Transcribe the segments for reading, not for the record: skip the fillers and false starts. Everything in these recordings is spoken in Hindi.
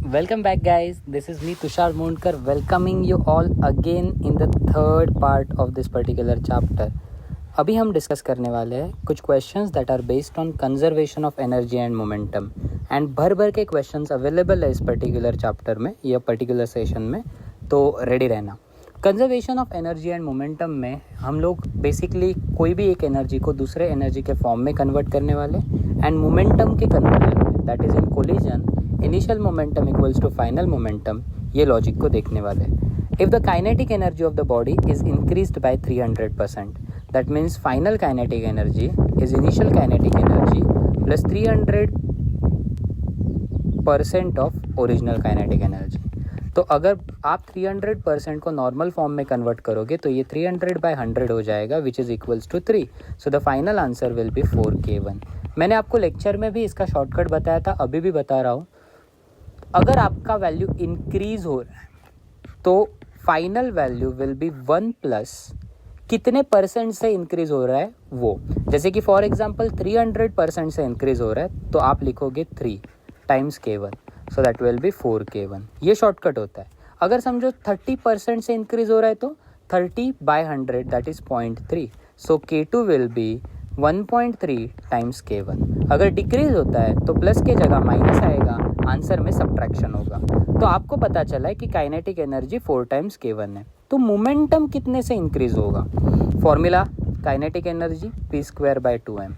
Welcome back, guys. This is me, Tushar Mondkar, welcoming you all again in the third part of this particular chapter. अभी हम डिस्कस करने वाले हैं कुछ questions that are based on conservation of energy and momentum and भर के क्वेश्चंस अवेलेबल है इस पर्टिकुलर चैप्टर में या पर्टिकुलर सेशन में, तो रेडी रहना। Conservation of energy and momentum में हम लोग बेसिकली कोई भी एक एनर्जी को दूसरे एनर्जी के फॉर्म में कन्वर्ट करने वाले एंड मोमेंटम के कन्वर्जन में that is in collision initial momentum equals to final momentum, ये लॉजिक को देखने वाले। If the kinetic energy of the body is increased by 300%, that means final kinetic energy is initial kinetic energy plus 300% of original kinetic energy. तो अगर आप 300% को नॉर्मल फॉर्म में कन्वर्ट करोगे तो ये 300/100 हो जाएगा which is equals to 3। So the final answer will be 4K1। मैंने आपको लेक्चर में भी इसका शॉर्टकट बताया था, अभी भी बता रहा हूँ। अगर आपका वैल्यू इंक्रीज हो रहा है तो final value will be 1 plus कितने परसेंट से इंक्रीज हो रहा है वो। जैसे कि फॉर एग्जांपल 300% से इंक्रीज हो रहा है तो आप लिखोगे 3 times K1, so that will be 4K1। ये शॉर्टकट होता है। अगर समझो 30% से इंक्रीज हो रहा है तो 30/100 that is 0.3, so K2 will be 1.3 times K1। अगर डिक्रीज होता है तो प्लस के जगह माइनस आएगा, आंसर में सब्ट्रैक्शन होगा। तो आपको पता चला है कि काइनेटिक एनर्जी 4 टाइम्स K1 है। तो मोमेंटम कितने से इंक्रीज होगा? Formula kinetic energy p²/2m।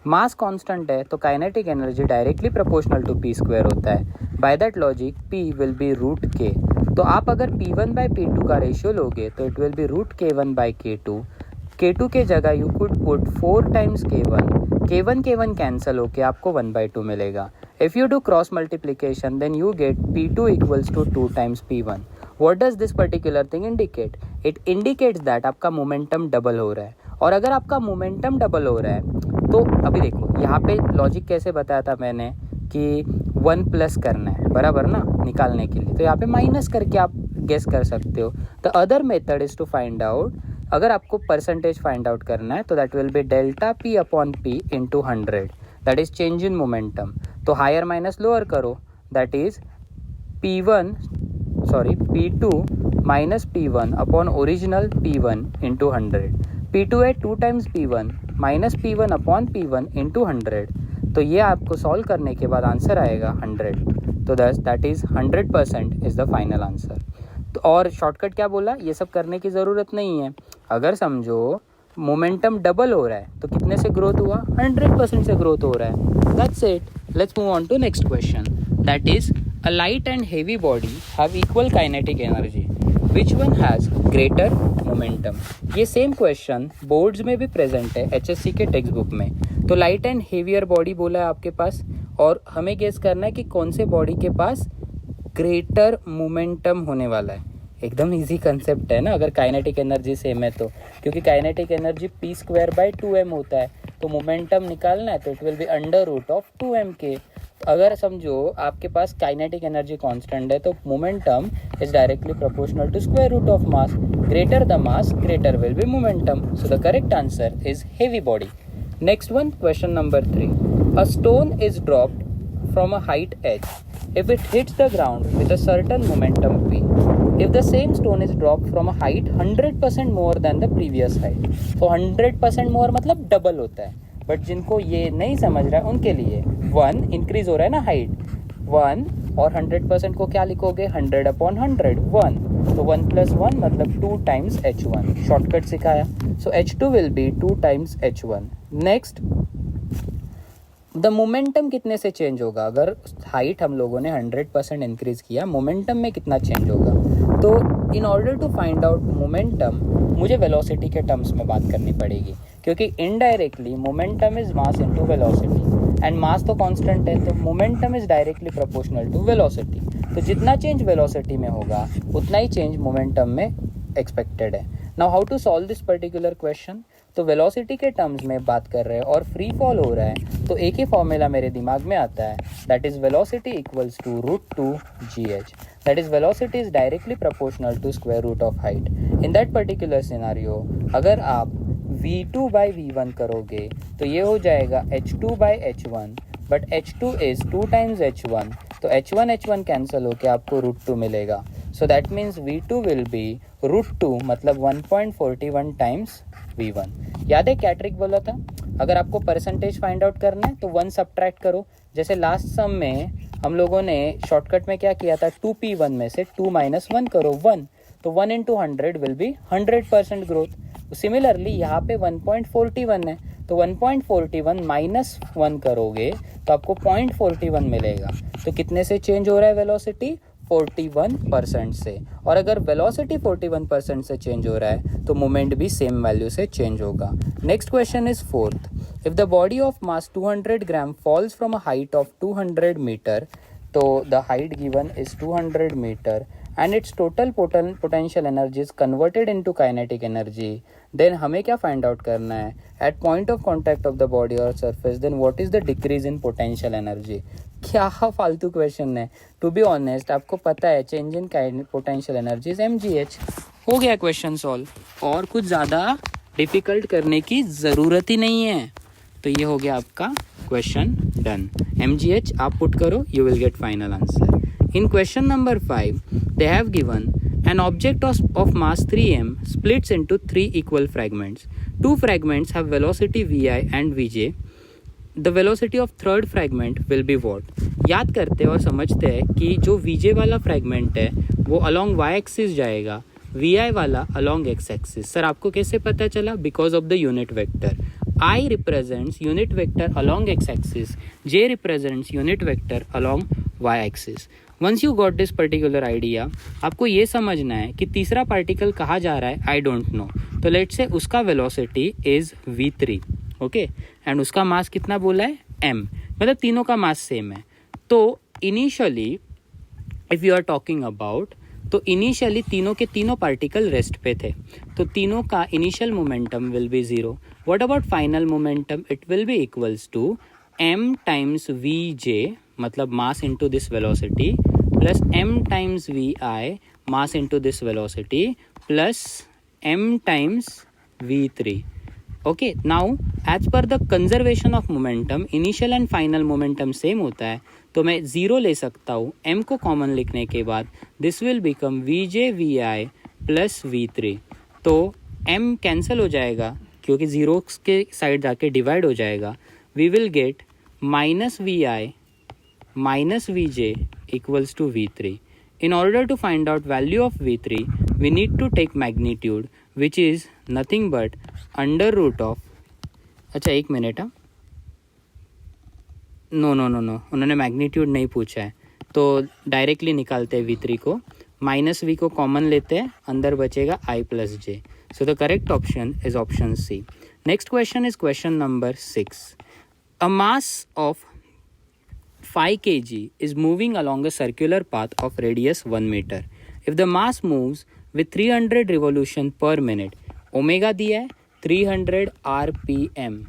Mass constant है तो kinetic energy directly proportional to p² होता है। By that logic p will be √k। तो आप अगर p1/p2 का रेशियो लोगे तो it will B √k1/k2। K2 के जगह you could put 4 times K1। K1 cancel होके आपको 1/2 मिलेगा। If you do cross multiplication then you get P2 equals to 2 times P1. What does this particular thing indicate? It indicates that आपका मोमेंटम डबल हो रहा है। और अगर आपका मोमेंटम डबल हो रहा है तो अभी देखो यहाँ पे लॉजिक कैसे बताया था मैंने कि 1 प्लस करना है, बराबर ना, निकालने के लिए। तो यहाँ पे माइनस करके आप गेस कर सकते हो। The other method is to find out, अगर आपको परसेंटेज फाइंड आउट करना है तो that will be delta P/P into 100, that is change in momentum. तो हायर माइनस लोअर करो, that is P2 minus P1 upon original P1 into 100। P2 है 2 times P1 minus P1 upon P1 into 100। तो ये आपको सॉल्व करने के बाद आंसर आएगा 100। तो that is 100% is the final answer. तो और शॉर्टकट क्या बोला, ये सब करने की ज़रूरत नहीं है। अगर समझो मोमेंटम डबल हो रहा है तो कितने से ग्रोथ हुआ? 100% से ग्रोथ हो रहा है। That's it. Let's move on to next question, that is a light and heavy body have equal kinetic energy, which one has greater momentum. ये सेम क्वेश्चन बोर्ड्स में भी प्रेजेंट है HSC के टेक्स्ट बुक में। तो लाइट एंड हेवियर बॉडी बोला है आपके पास और हमें गेस करना है कि कौन से बॉडी के पास ग्रेटर मोमेंटम होने वाला है। एकदम इजी कंसेप्ट है ना, अगर काइनेटिक एनर्जी सेम है तो, क्योंकि काइनेटिक एनर्जी p²/2m होता है। तो मोमेंटम निकालना है तो इट विल बी √2mk। अगर समझो आपके पास काइनेटिक एनर्जी कांस्टेंट है तो momentum is directly proportional to square root of mass. Greater the mass greater will be momentum, so the correct answer is heavy body. Next one, question number 3। A stone is dropped from a height h if it hits the ground with a certain momentum p. If the same stone is dropped from a height 100% more than the previous height, so 100% more मतलब डबल होता है। बट जिनको ये नहीं समझ रहा है उनके लिए 1 इंक्रीज हो रहा है ना हाइट 1, और 100% को क्या लिखोगे? 100/100 1। तो 1 + 1 मतलब 2 टाइम्स h1। शॉर्टकट सिखाया। सो h2 will be 2 times h1। Next, the momentum कितने से चेंज होगा? अगर हाइट हम लोगों ने 100% इंक्रीज किया, मोमेंटम में कितना चेंज होगा? तो in order to find out momentum मुझे वेलोसिटी के टर्म्स में बात करनी पड़ेगी, क्योंकि indirectly momentum is mass into velocity and mass तो कांस्टेंट है, तो momentum is directly proportional to velocity. तो जितना चेंज वेलोसिटी में होगा उतना ही चेंज मोमेंटम में एक्सपेक्टेड है। Now how to solve this particular question? तो वेलोसिटी के टर्म्स में बात कर रहे हैं और फ्री फॉल हो रहा है तो एक ही फॉर्मूला मेरे दिमाग में आता है, that is velocity equals to √2gh। That is velocity is directly proportional to square root of height. In that particular scenario अगर आप v2/v1 करोगे तो ये हो जाएगा h2/h1 but H2 is 2 times H1, तो H1 कैंसिल होकर आपको √2 मिलेगा. सो that means V2 will be √2 मतलब 1.41 टाइम्स V1. याद है क्या ट्रिक बोला था? अगर आपको परसेंटेज फाइंड आउट करना है तो 1 सब्ट्रैक्ट करो. जैसे लास्ट सम में हम लोगों ने शॉर्टकट में क्या किया था, 2P1 में से 2 - 1 करो 1, तो 1 × 100 विल बी 100% ग्रोथ. सिमिलरली यहाँ पे 1.41 है, तो 1.41 - 1 करोगे तो आपको 0.41 मिलेगा. तो कितने से चेंज हो रहा है वेलोसिटी? 41% से. और अगर वेलोसिटी 41% से चेंज हो रहा है तो मोमेंट भी सेम वैल्यू से चेंज होगा. Next question is 4th. If the body of mass 200 gram falls from a height of 200 metre, तो the height given is 200 metre and its total potential energy is converted into kinetic energy, then हमें क्या find out करना है? At point of contact of the body or surface, then what is the decrease in potential energy? क्या फालतू क्वेश्चन है. टू बी ऑनेस्ट आपको पता है change in potential energy is mgh. हो गया क्वेश्चन सॉल्व, और कुछ ज़्यादा डिफिकल्ट करने की ज़रूरत ही नहीं है. तो ये हो गया आपका क्वेश्चन डन. mgh आप पुट करो, you will gate final answer. In question number 5, they have given an object of mass 3m splits into 3 equal fragments. 2 fragments have velocity vi and vj. The velocity of third fragment will be what? याद करते हैं और समझते हैं कि जो vj वाला फ्रैगमेंट है वो along y एक्सिस जाएगा, vi वाला along x एक्सिस. सर आपको कैसे पता चला? Because of the unit vector. I represents unit vector along x axis, j represents unit vector along y axis. Once you got this particular idea, आपको ये समझना है कि तीसरा पार्टिकल कहाँ जा रहा है, आई डोंट नो. तो लेट्स से उसका velocity is v3, okay, and उसका मास कितना बोला है? m, मतलब तीनों का मास सेम है. तो initially if you are talking about, तो इनिशियली तीनों के तीनों पार्टिकल रेस्ट पे थे, तो तीनों का initial momentum will be 0. What about final momentum? It will be equals to m times vj मतलब mass into this velocity plus m times vi mass into this velocity plus m times v3. Okay, now as per the conservation of momentum initial and final momentum same होता है, तो मैं 0 ले सकता हूँ. m को कॉमन लिखने के बाद this will become vj vi plus v3. तो m कैंसिल हो जाएगा क्योंकि 0 के साइड जाके डिवाइड हो जाएगा. We will get minus vi minus vj equals to v3. In order to find out value of v3, we need to take magnitude, which is nothing but under root of. अच्छा एक मिनट, नो उन्होंने मैग्नीट्यूड नहीं पूछा है, तो डायरेक्टली निकालते हैं v3 को. माइनस v को कॉमन लेते हैं, अंदर बचेगा i plus j. So the correct option is option C. Next question is question number 6. A mass of 5 kg is moving along a circular path of radius 1 meter. If the mass moves with 300 revolution per minute, omega दिया है 300 rpm.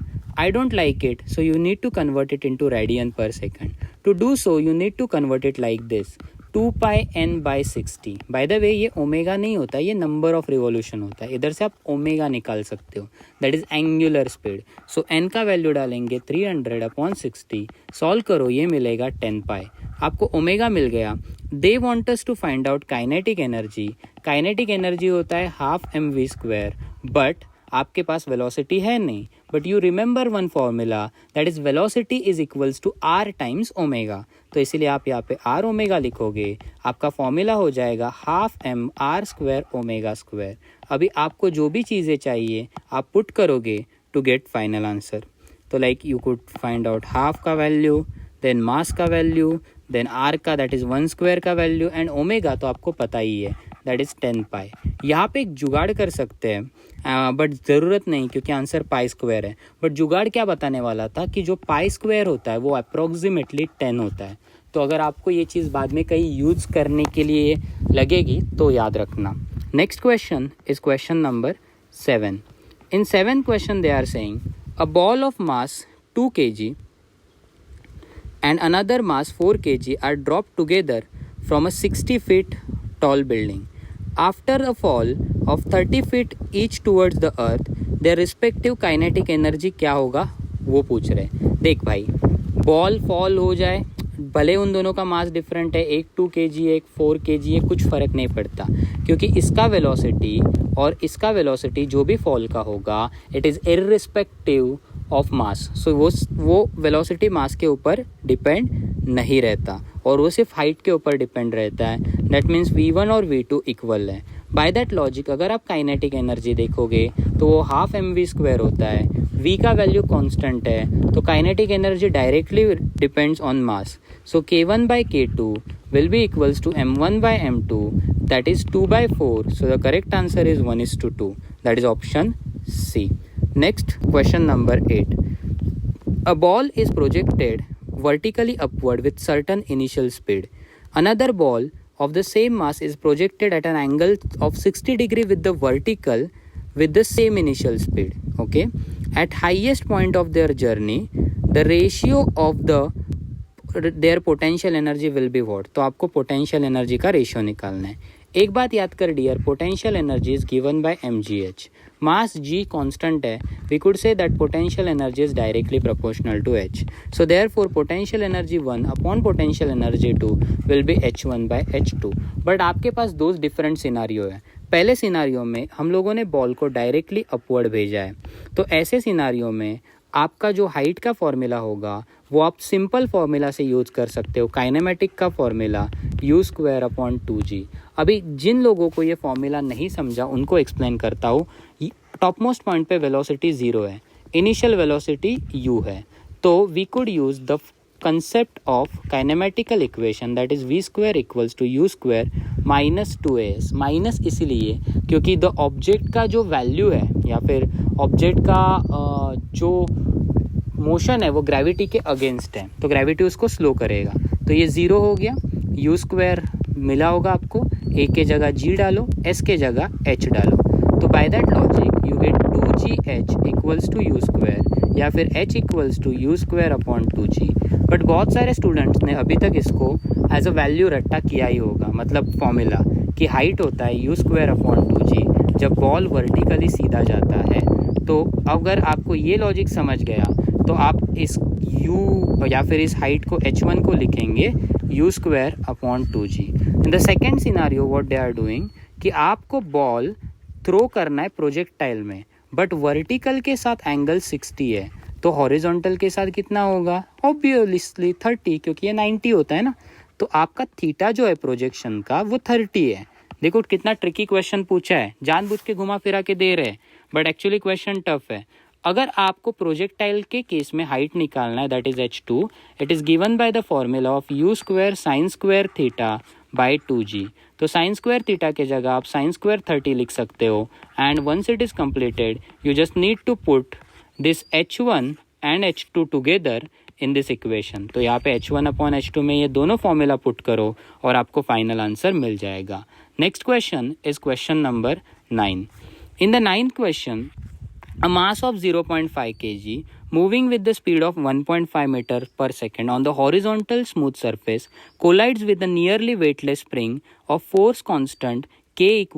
I don't like it, so you need to convert it into radian per second. To do so, you need to convert it like this. 2 pi n by 60. By the way, ये ओमेगा नहीं होता, ये नंबर ऑफ रिवॉल्यूशन होता है. इधर से आप ओमेगा निकाल सकते हो, that is angular speed. So n का वैल्यू डालेंगे 300/60. सॉल्व करो, ये मिलेगा 10 पाई. आपको ओमेगा मिल गया. They want us to find out kinetic energy. Kinetic energy होता है हाफ mv², बट आपके पास वेलोसिटी है नहीं. But you remember one formula, that is velocity is equals to r times omega. तो इसीलिए आप यहाँ पे r ओमेगा लिखोगे. आपका फॉर्मूला हो जाएगा half m r² omega square. अभी आपको जो भी चीज़ें चाहिए आप पुट करोगे टू गेट फाइनल आंसर. तो like you could find out half का वैल्यू, देन मास का वैल्यू, देन r का दैट इज़ 1² का वैल्यू, एंड ओमेगा तो आपको पता ही है दैट इज़ 10 पाई. यहाँ पे एक जुगाड़ कर सकते हैं, बट ज़रूरत नहीं क्योंकि आंसर π² है. बट जुगाड़ क्या बताने वाला था कि जो π² होता है वो अप्रोक्सीमेटली 10 होता है. तो अगर आपको ये चीज़ बाद में कहीं यूज़ करने के लिए लगेगी तो याद रखना. Next question is question number 7. In 7th question they are saying a ball of mass 2 kg and another mass 4 kg are dropped together from a 60 feet tall building. After a fall of 30 feet each towards the earth, their respective kinetic energy क्या होगा वो पूछ रहे. देख भाई, बॉल फॉल हो जाए, भले उन दोनों का मास डिफरेंट है, एक 2 kg एक 4 kg है, कुछ फ़र्क नहीं पड़ता, क्योंकि इसका वेलोसिटी और इसका वेलोसिटी जो भी फॉल का होगा it is irrespective of mass. So वो वेलोसिटी मास के ऊपर डिपेंड नहीं रहता और वो सिर्फ हाइट के ऊपर डिपेंड रहता है। दैट मीन्स V1 और V2 इक्वल है। बाय दैट लॉजिक अगर आप काइनेटिक एनर्जी देखोगे तो वो हाफ mv² होता है, v का वैल्यू कांस्टेंट है, तो kinetic energy directly depends on mass. So k1/k2 will be equals to m1/m2, that is 2/4. So the correct answer is 1:2. That is option C. Next, question number 8. A ball is projected vertically upward with certain initial speed. Another ball of the same mass is projected at an angle of 60 degree with the vertical with the same initial speed. Okay, at highest point of their journey the ratio of their potential energy will be what? तो आपको potential energy का रेशियो निकालना है। एक बात याद कर dear, potential energy is given by mgh, mass g constant है, we could say that potential energy is directly proportional to h. So therefore potential energy 1 upon potential energy 2 will be h1/h2. But आपके पास दो डिफरेंट सिनारियो है। पहले सिनारियो में हम लोगों ने बॉल को डायरेक्टली अपवर्ड भेजा है, तो ऐसे सिनारियो में आपका जो हाइट का फॉर्मूला होगा वो आप सिंपल फॉर्मूला से यूज़ कर सकते हो, काइनेमेटिक का फॉर्मूला u²/2g। अभी जिन लोगों को ये फॉर्मूला नहीं समझा उनको एक्सप्लेन करता हूँ। टॉप मोस्ट पॉइंट पे वेलोसिटी 0 है, इनिशियल वेलोसिटी u है, तो we could use the concept of kinematical equation that is v² = u² - 2as। Minus इसीलिए क्योंकि द ऑब्जेक्ट का जो वैल्यू है या फिर ऑब्जेक्ट का जो मोशन है वो ग्रेविटी के अगेंस्ट है, तो ग्रेविटी उसको स्लो करेगा। तो ये 0 हो गया, u² मिला होगा आपको, a के जगह g डालो, s के जगह h डालो, तो bye that logic you get 2gh = u² या फिर h = u²/2g। बट बहुत सारे स्टूडेंट्स ने अभी तक इसको एज अ वैल्यू रट्टा किया ही होगा, मतलब फॉर्मूला कि हाइट होता है u²/2g जब बॉल वर्टिकली सीधा जाता है। तो अगर आपको ये लॉजिक समझ गया तो आप इस u या फिर इस हाइट को h1 को लिखेंगे u²/2g। In the second scenario what they are doing कि आपको बॉल थ्रो करना है प्रोजेक्टाइल में, बट वर्टिकल के साथ एंगल 60 है, तो हॉरिजॉन्टल के साथ कितना होगा? ऑब्वियसली 30, क्योंकि ये 90 होता है ना, तो आपका थीटा जो है प्रोजेक्शन का वो 30 है। देखो कितना ट्रिकी क्वेश्चन पूछा है, जानबूझ के घुमा फिरा के दे रहे हैं, बट एक्चुअली क्वेश्चन टफ है। अगर आपको प्रोजेक्टाइल के केस में हाइट निकालना है that is h2, it is given by the formula of u² sin² θ/2g। तो sin² θ के जगह आप sin² 30 लिख सकते हो, and once it is completed you just need to put this h1 and h2 together in this equation. तो यहाँ पे h1/h2 में ये दोनों फॉर्मूला पुट करो और आपको फाइनल आंसर मिल जाएगा। Next question is question number 9। In the 9th question, a mass of 0.5 kg moving with the speed of 1.5 meter per second on the horizontal smooth surface collides with a nearly weightless spring of force constant k =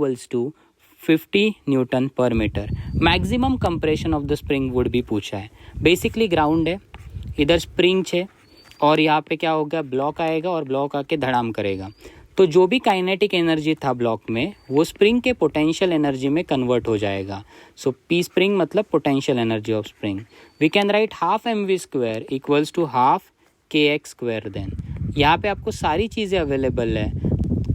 50 Newton per meter. Maximum compression of the spring would be पूछा है। बेसिकली ग्राउंड है, इधर स्प्रिंग है और यहाँ पे क्या होगा, ब्लॉक आएगा और ब्लॉक आके धड़ाम करेगा। तो जो भी काइनेटिक एनर्जी था ब्लॉक में वो स्प्रिंग के पोटेंशियल एनर्जी में कन्वर्ट हो जाएगा। सो पी स्प्रिंग मतलब potential energy of spring. We can write half mv² = half kx²। Then यहाँ पे आपको सारी चीज़ें अवेलेबल है,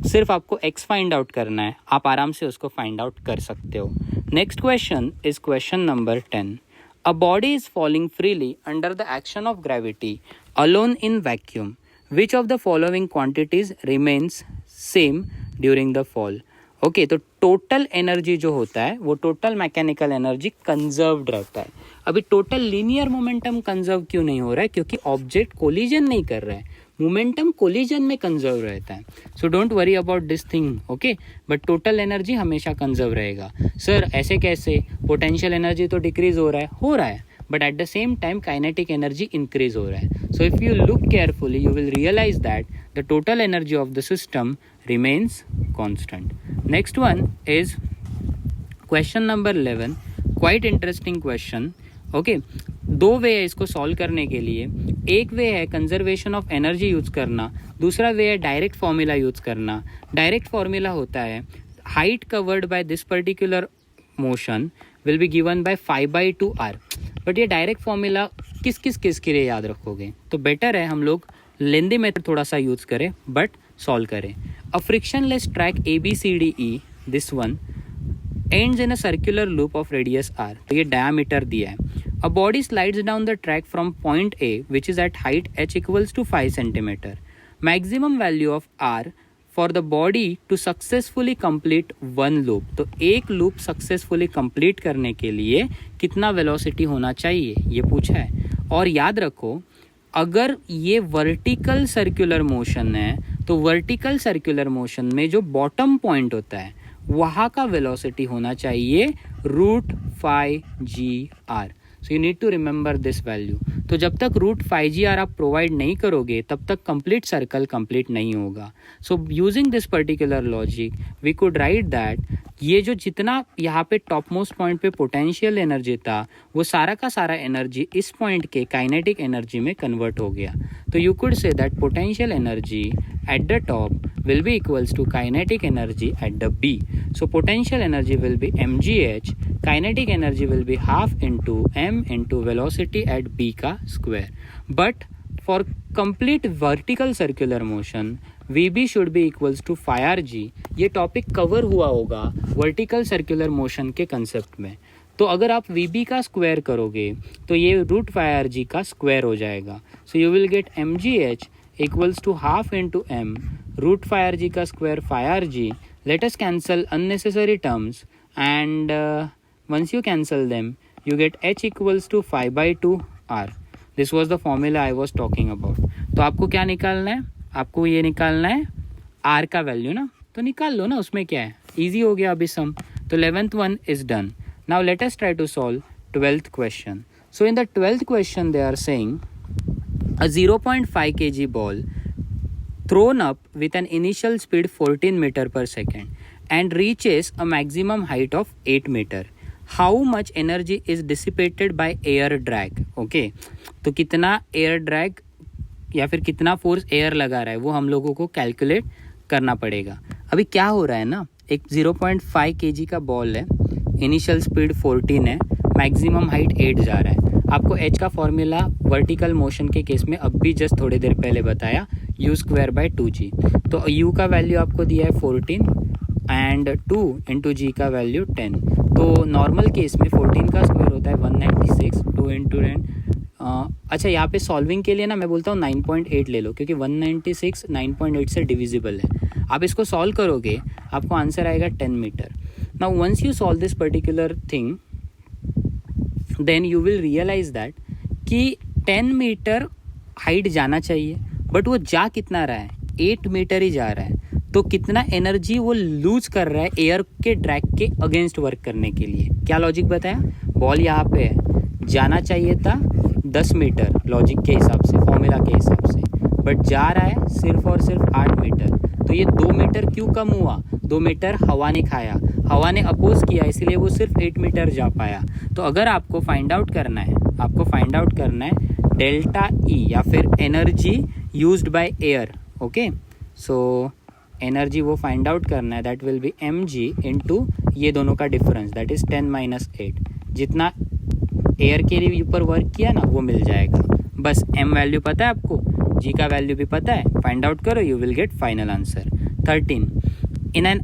सिर्फ आपको x फाइंड आउट करना है, आप आराम से उसको फाइंड आउट कर सकते हो। Next question is question number 10। A body is falling freely under the action of gravity alone in vacuum, which of the following quantities remains same during the fall? Okay, तो टोटल एनर्जी जो होता है वो टोटल मैकेनिकल एनर्जी कंजर्व्ड रहता है। अभी टोटल लीनियर मोमेंटम कंजर्व क्यों नहीं हो रहा है? क्योंकि ऑब्जेक्ट कोलिजन नहीं कर रहा है, मोमेंटम कोलिजन में कंजर्व रहता है। So don't worry about this thing, okay, but total energy हमेशा कंजर्व रहेगा। सर ऐसे कैसे? पोटेंशियल एनर्जी तो डिक्रीज हो रहा है, but at the same time kinetic energy increase हो रहा है। So if you look carefully you will realize that the total energy of the system remains constant. Next one is question number 11, quite interesting question. Okay, दो वे है इसको सॉल्व करने के लिए। एक वे है कंजर्वेशन ऑफ एनर्जी यूज करना, दूसरा वे है डायरेक्ट फॉर्मूला यूज करना। डायरेक्ट फॉर्मूला होता है height covered by this particular motion will be given by 5/2r। But ये डायरेक्ट फॉर्मूला किस के लिए याद रखोगे, तो बेटर है हम लोग लेंदी मेथड थोड़ा सा यूज करें बट सॉल्व करें। A frictionless track ABCDE, this one ends in a circular loop of radius r। तो ये डायमीटर दिया है। A body slides down the track from point A which is at height h equals to 5 centimeter। Maximum value of r for the body to successfully complete one loop। तो एक loop successfully complete करने के लिए कितना velocity होना चाहिए ये पूछा है। और याद रखो अगर ये वर्टिकल सर्कुलर मोशन है तो वर्टिकल सर्कुलर मोशन में जो बॉटम पॉइंट होता है वहाँ का वेलोसिटी होना चाहिए √5gr। So you need to remember this value. तो जब तक √5gr आप प्रोवाइड नहीं करोगे तब तक कंप्लीट सर्कल कंप्लीट नहीं होगा। So using this particular logic we could write that ये जो जितना यहाँ पे टॉप मोस्ट पॉइंट पे पोटेंशियल एनर्जी था वो सारा का सारा एनर्जी इस पॉइंट के काइनेटिक एनर्जी में कन्वर्ट हो गया। तो you could say that potential energy at the top will be equals to kinetic energy at the B। So potential energy will be mgh, kinetic energy will be half into m into velocity at B का square। But for complete vertical circular motion VB should be equals to phi rg। ये टॉपिक कवर हुआ होगा वर्टिकल सर्कुलर मोशन के कंसेप्ट में। तो अगर आप VB का स्क्वायर करोगे तो ये √5rg का स्क्वायर हो जाएगा। So you will gate mgh equals to half into m √5rg का square phi rg। Let us cancel unnecessary terms and once you cancel them you get h equals to 5/2r। This was the formula I was talking about। तो आपको क्या निकालना है, आपको ये निकालना है r का वैल्यू ना, तो निकाल लो ना, उसमें क्या है, इजी हो गया अभी सम। तो 11th one is done। Now let us try to solve 12th question। So in the 12th question they are saying a 0.5 kg ball thrown up with an initial speed 14 meter per second and reaches a maximum height of 8 meter। How much energy is dissipated by air drag। Okay, तो कितना एयर ड्रैग या फिर कितना फोर्स एयर लगा रहा है वो हम लोगों को कैलकुलेट करना पड़ेगा। अभी क्या हो रहा है ना, एक 0.5 kg का बॉल है, इनिशियल स्पीड 14 है, मैक्सिमम हाइट 8 जा रहा है। आपको h का फॉर्मूला वर्टिकल मोशन के केस में अब भी जस्ट थोड़ी देर पहले बताया u²/2g। तो u का वैल्यू आपको दिया है 14 एंड 2 इंटू g का वैल्यू 10। तो नॉर्मल केस में 14 का स्क्वायर होता है 196, 2 इंटू 10। अच्छा यहाँ पे सॉल्विंग के लिए ना मैं बोलता हूँ 9.8 ले लो क्योंकि 196 9.8 से डिविजिबल है। आप इसको सॉल्व करोगे आपको आंसर आएगा 10 metre. Now once you solve this particular thing then you will realise that कि 10 मीटर हाइट जाना चाहिए बट वो जा कितना रहा है, 8 मीटर ही जा रहा है। तो कितना एनर्जी वो लूज कर रहा है एयर के ड्रैग के अगेंस्ट वर्क करने के लिए। क्या लॉजिक बताया, बॉल यहाँ पे है, जाना चाहिए था 10 मीटर लॉजिक के हिसाब से, फॉर्मूला के हिसाब से, बट जा रहा है सिर्फ और सिर्फ 8 मीटर। तो ये 2 मीटर क्यों कम हुआ, 2 मीटर हवा ने खाया, हवा ने अपोज किया, इसलिए वो सिर्फ 8 मीटर जा पाया। तो अगर आपको फाइंड आउट करना है, डेल्टा ई या फिर energy used by air. Okay, so energy वो फाइंड आउट करना है, that will B mg into ये दोनों का डिफरेंस, दैट इज 10 - 8। जितना एयर के लिए ऊपर वर्क किया ना वो मिल जाएगा। बस m वैल्यू पता है आपको, g का वैल्यू भी पता है, फाइंड आउट करो, you will gate final answer. 13 in an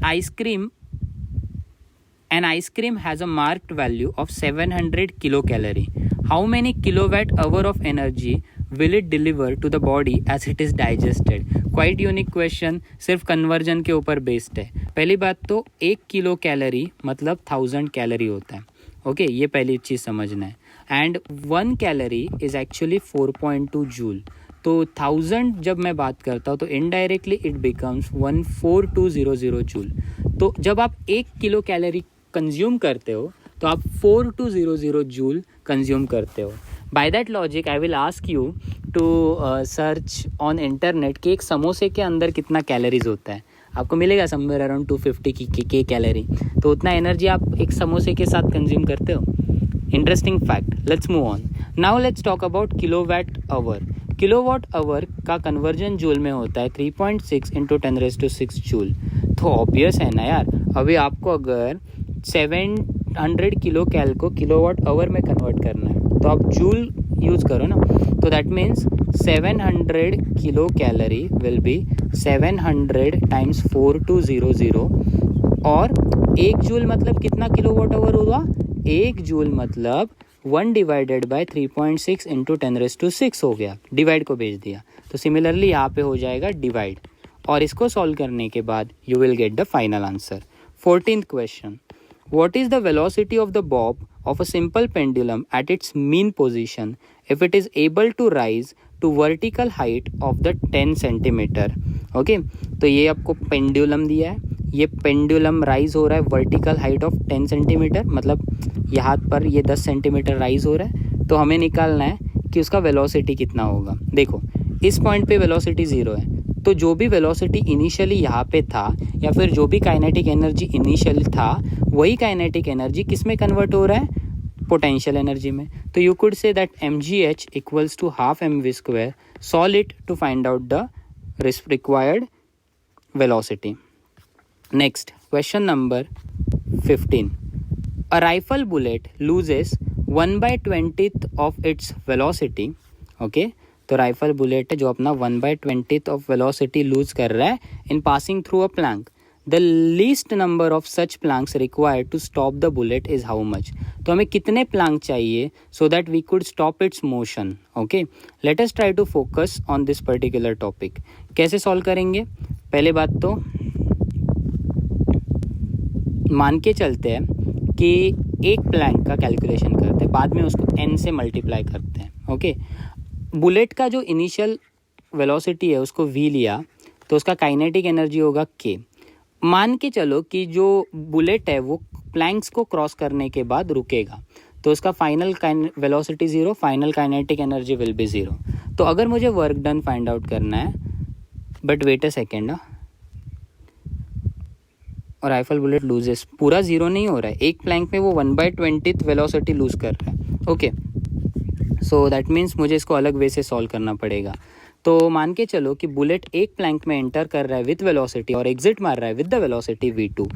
ice cream has a marked value of 700 kilocalorie। How many kilowatt hour of energy will it deliver to the body as it is digested। Quite unique question, सिर्फ कन्वर्जन के ऊपर बेस्ड है। पहली बात तो 1 किलो कैलोरी मतलब 1000 कैलोरी होता है। ओके, ये पहली चीज़ समझना है। And 1 calorie is actually 4.2 joule. तो 1000 जब मैं बात करता हूँ तो इनडायरेक्टली इट बिकम्स 14200 जूल। तो जब आप 1 किलो कैलोरी कंज्यूम करते हो तो आप 4200 जूल कंज्यूम करते हो। By that logic I will ask you to search on internet कि एक समोसे के अंदर कितना कैलोरीज होता है। आपको मिलेगा समवेयर अराउंड 250 की कैलोरी। तो उतना एनर्जी आप एक समोसे के साथ कंज्यूम करते हो। Interesting fact, let's move on. Now let's talk about kilowatt hour. Kilowatt hour का कन्वर्जन जूल में होता है 3.6 इंटू 10⁶ जूल। तो ऑब्वियस है ना यार, अभी आपको अगर 700 किलो कैल को किलोवाट आवर में कन्वर्ट करना है तो आप जूल यूज करो ना, तो that means 700 kilo calorie will be 700 times 4200, और 1 जूल मतलब कितना किलोवाट आवर हुआ? 1 जूल मतलब 1 डिवाइडेड बाय 3.6 इंटू 10⁶ हो गया, डिवाइड को भेज दिया। तो सिमिलरली यहाँ पे हो जाएगा डिवाइड, और इसको सॉल्व करने के बाद you will get the final answer. 14th question, what is the velocity of the bob of a simple pendulum at its mean position if it is able to rise to vertical height of the 10 centimetre? Okay, तो ये आपको पेंडुलम दिया है, ये पेंडुलम राइज हो रहा है वर्टिकल हाइट ऑफ 10 सेंटीमीटर, मतलब यहाँ पर ये 10 सेंटीमीटर राइज हो रहा है। तो हमें निकालना है कि उसका वेलोसिटी कितना होगा। देखो इस पॉइंट पे वेलोसिटी 0 है, तो जो भी वेलोसिटी इनिशियली यहाँ पे था या फिर जो भी काइनेटिक एनर्जी इनिशियल था वही काइनेटिक एनर्जी किस में कन्वर्ट हो रहा है? पोटेंशियल एनर्जी में। तो you could say that mgh equals to half mv²। Solve it to find out the required velocity. Next question number 15, a rifle bullet loses 1/20 of its velocity. Okay, तो राइफल बुलेट है जो अपना 1/20 ऑफ वेलोसिटी लूज कर रहा है in passing through a plank. The least number of such planks required to stop the bullet is how much? तो हमें कितने प्लैंक चाहिए so that we could stop its motion? Okay, let us try to focus on this particular topic. कैसे सॉल्व करेंगे? पहले बात तो मान के चलते हैं कि एक प्लैंक का कैलकुलेशन करते हैं, बाद में उसको n से मल्टीप्लाई करते हैं। ओके, बुलेट का जो इनिशियल वेलोसिटी है उसको v लिया, तो उसका काइनेटिक एनर्जी होगा k। मान के चलो कि जो बुलेट है वो प्लैंक्स को क्रॉस करने के बाद रुकेगा, तो उसका final velocity 0, final kinetic energy will be 0। तो अगर मुझे वर्क डन फाइंड आउट करना है, बट वेट अ सेकेंड, और राइफल बुलेट लूजेस पूरा 0 नहीं हो रहा है, एक प्लैंक में वो 1/20 वेलोसिटी लूज कर रहा है। ओके, सो दैट मीन्स मुझे इसको अलग वे से सॉल्व करना पड़ेगा। तो मान के चलो कि बुलेट एक प्लैंक में एंटर कर रहा है विथ वेलोसिटी और एग्जिट मार रहा है with the velocity v2।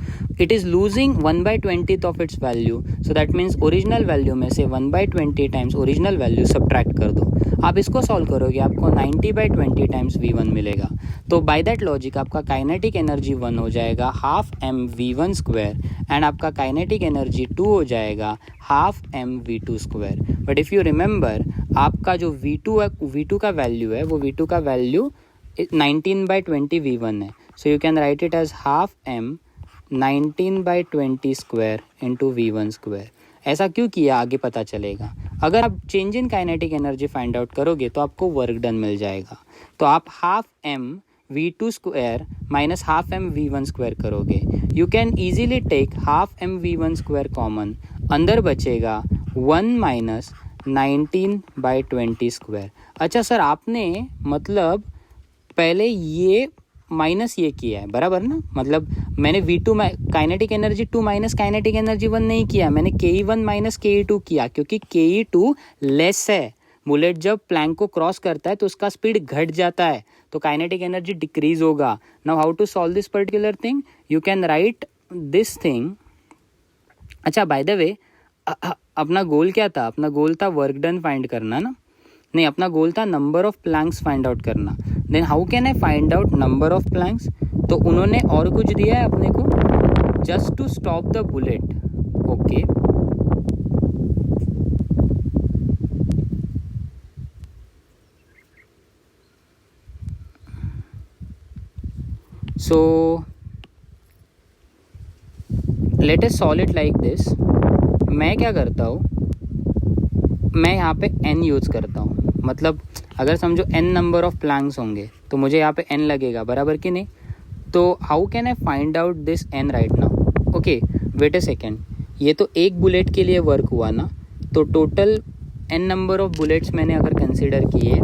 It is losing 1/20 of it's value, so that means original value में से 1/20 टाइम्स ओरिजिनल वैल्यू सब्ट्रैक्ट कर दो। आप इसको सॉल्व करोगे आपको 90/20 टाइम्स v1 मिलेगा। तो बाय दैट लॉजिक आपका काइनेटिक एनर्जी 1 हो जाएगा हाफ mv1² एंड आपका काइनेटिक एनर्जी 2 हो जाएगा half mv2²। But if you remember, आपका जो v2 का वैल्यू है वो v2 का वैल्यू 19/20 v1 है। So you can write it as half m 19/20² into v1²। ऐसा क्यों किया आगे पता चलेगा। अगर आप change in kinetic energy find out करोगे तो आपको वर्क डन मिल जाएगा। तो आप half m v2² minus half m v1² करोगे। You can easily take half m v1² common, अंदर बचेगा 1 माइनस 19/20²। अच्छा सर, आपने मतलब पहले ये माइनस ये किया है, बराबर ना? मतलब मैंने v2 kinetic energy 2 minus kinetic energy 1 नहीं किया, मैंने ke1 माइनस ke2 किया, क्योंकि ke2 लेस है। बुलेट जब प्लैंक को क्रॉस करता है तो उसका स्पीड घट जाता है, तो काइनेटिक एनर्जी डिक्रीज होगा। Now how to solve this particular thing? You can write this thing. अच्छा, बाय द वे, अपना गोल क्या था? अपना गोल था वर्क डन फाइंड करना ना? नहीं, अपना गोल था number of planks find out करना। Then how can I find out number of planks? तो उन्होंने और कुछ दिया है अपने को, just to stop the bullet. Okay, so let us solve it like this. मैं क्या करता हूँ, मैं यहाँ पे n यूज़ करता हूँ। मतलब अगर समझो n नंबर ऑफ प्लैंक्स होंगे तो मुझे यहाँ पे n लगेगा, बराबर कि नहीं? तो how can I find out this n right now? Okay, wait a second, ये तो एक बुलेट के लिए वर्क हुआ ना, तो total n number of bullets मैंने अगर कंसिडर किए,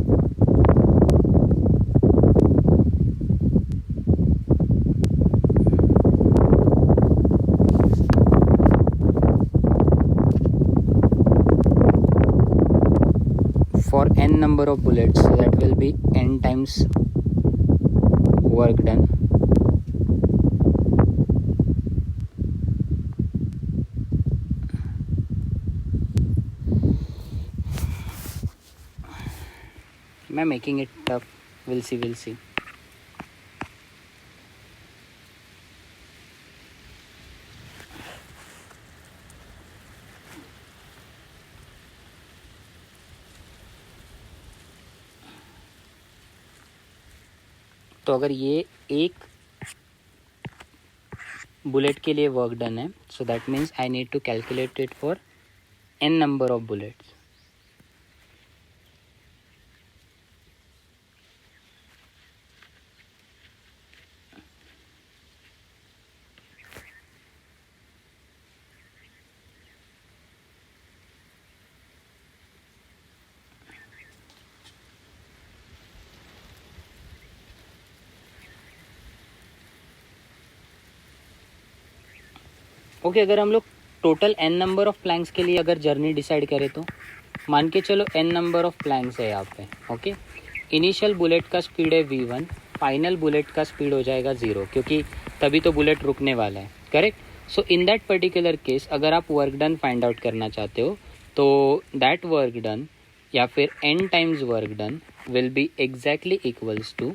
number of bullets, so that will be n times work done. Am I making it tough? We'll see. तो अगर ये एक बुलेट के लिए वर्क डन है, so that means I need to calculate it for n number of bullets. Okay, अगर हम लोग total n number of planks के लिए अगर जर्नी डिसाइड करें तो मान के चलो n नंबर ऑफ प्लैंक्स है यहाँ पे. ओके, इनिशियल बुलेट का स्पीड है v1, फाइनल बुलेट का स्पीड हो जाएगा 0, क्योंकि तभी तो बुलेट रुकने वाला है. Correct. So in that particular case अगर आप वर्क डन फाइंड आउट करना चाहते हो तो दैट वर्क डन या फिर n times work done will be exactly equals to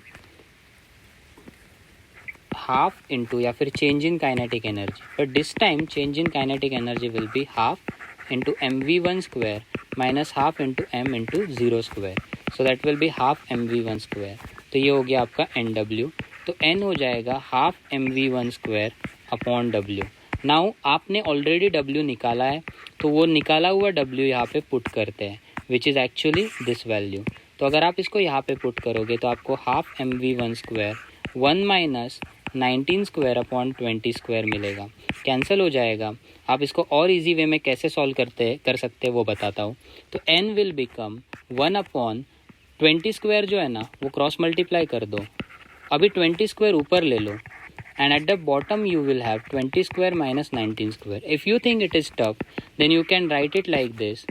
half into या फिर change in kinetic energy. But this time change in kinetic energy will be half into mv1 square minus half into m into 0 square. So that will be half mv1 square. तो ये हो गया आपका nw. तो n हो जाएगा half mv1 square upon w. Now आपने ऑलरेडी w निकाला है, तो वो निकाला हुआ w यहाँ पे पुट करते हैं, which is actually this value. तो अगर आप इसको यहाँ पे पुट करोगे तो आपको half mv1 square 1 minus 19 square upon 20 square मिलेगा. कैंसिल हो जाएगा. आप इसको और इजी वे में कैसे सॉल्व कर सकते हैं वो बताता हूँ. तो n will become 1 upon 20 square जो है ना वो क्रॉस मल्टीप्लाई कर दो. अभी 20 स्क्वायर ऊपर ले लो and at the bottom you will have 20 square minus 19 square. If you think it is tough then you can write it like this.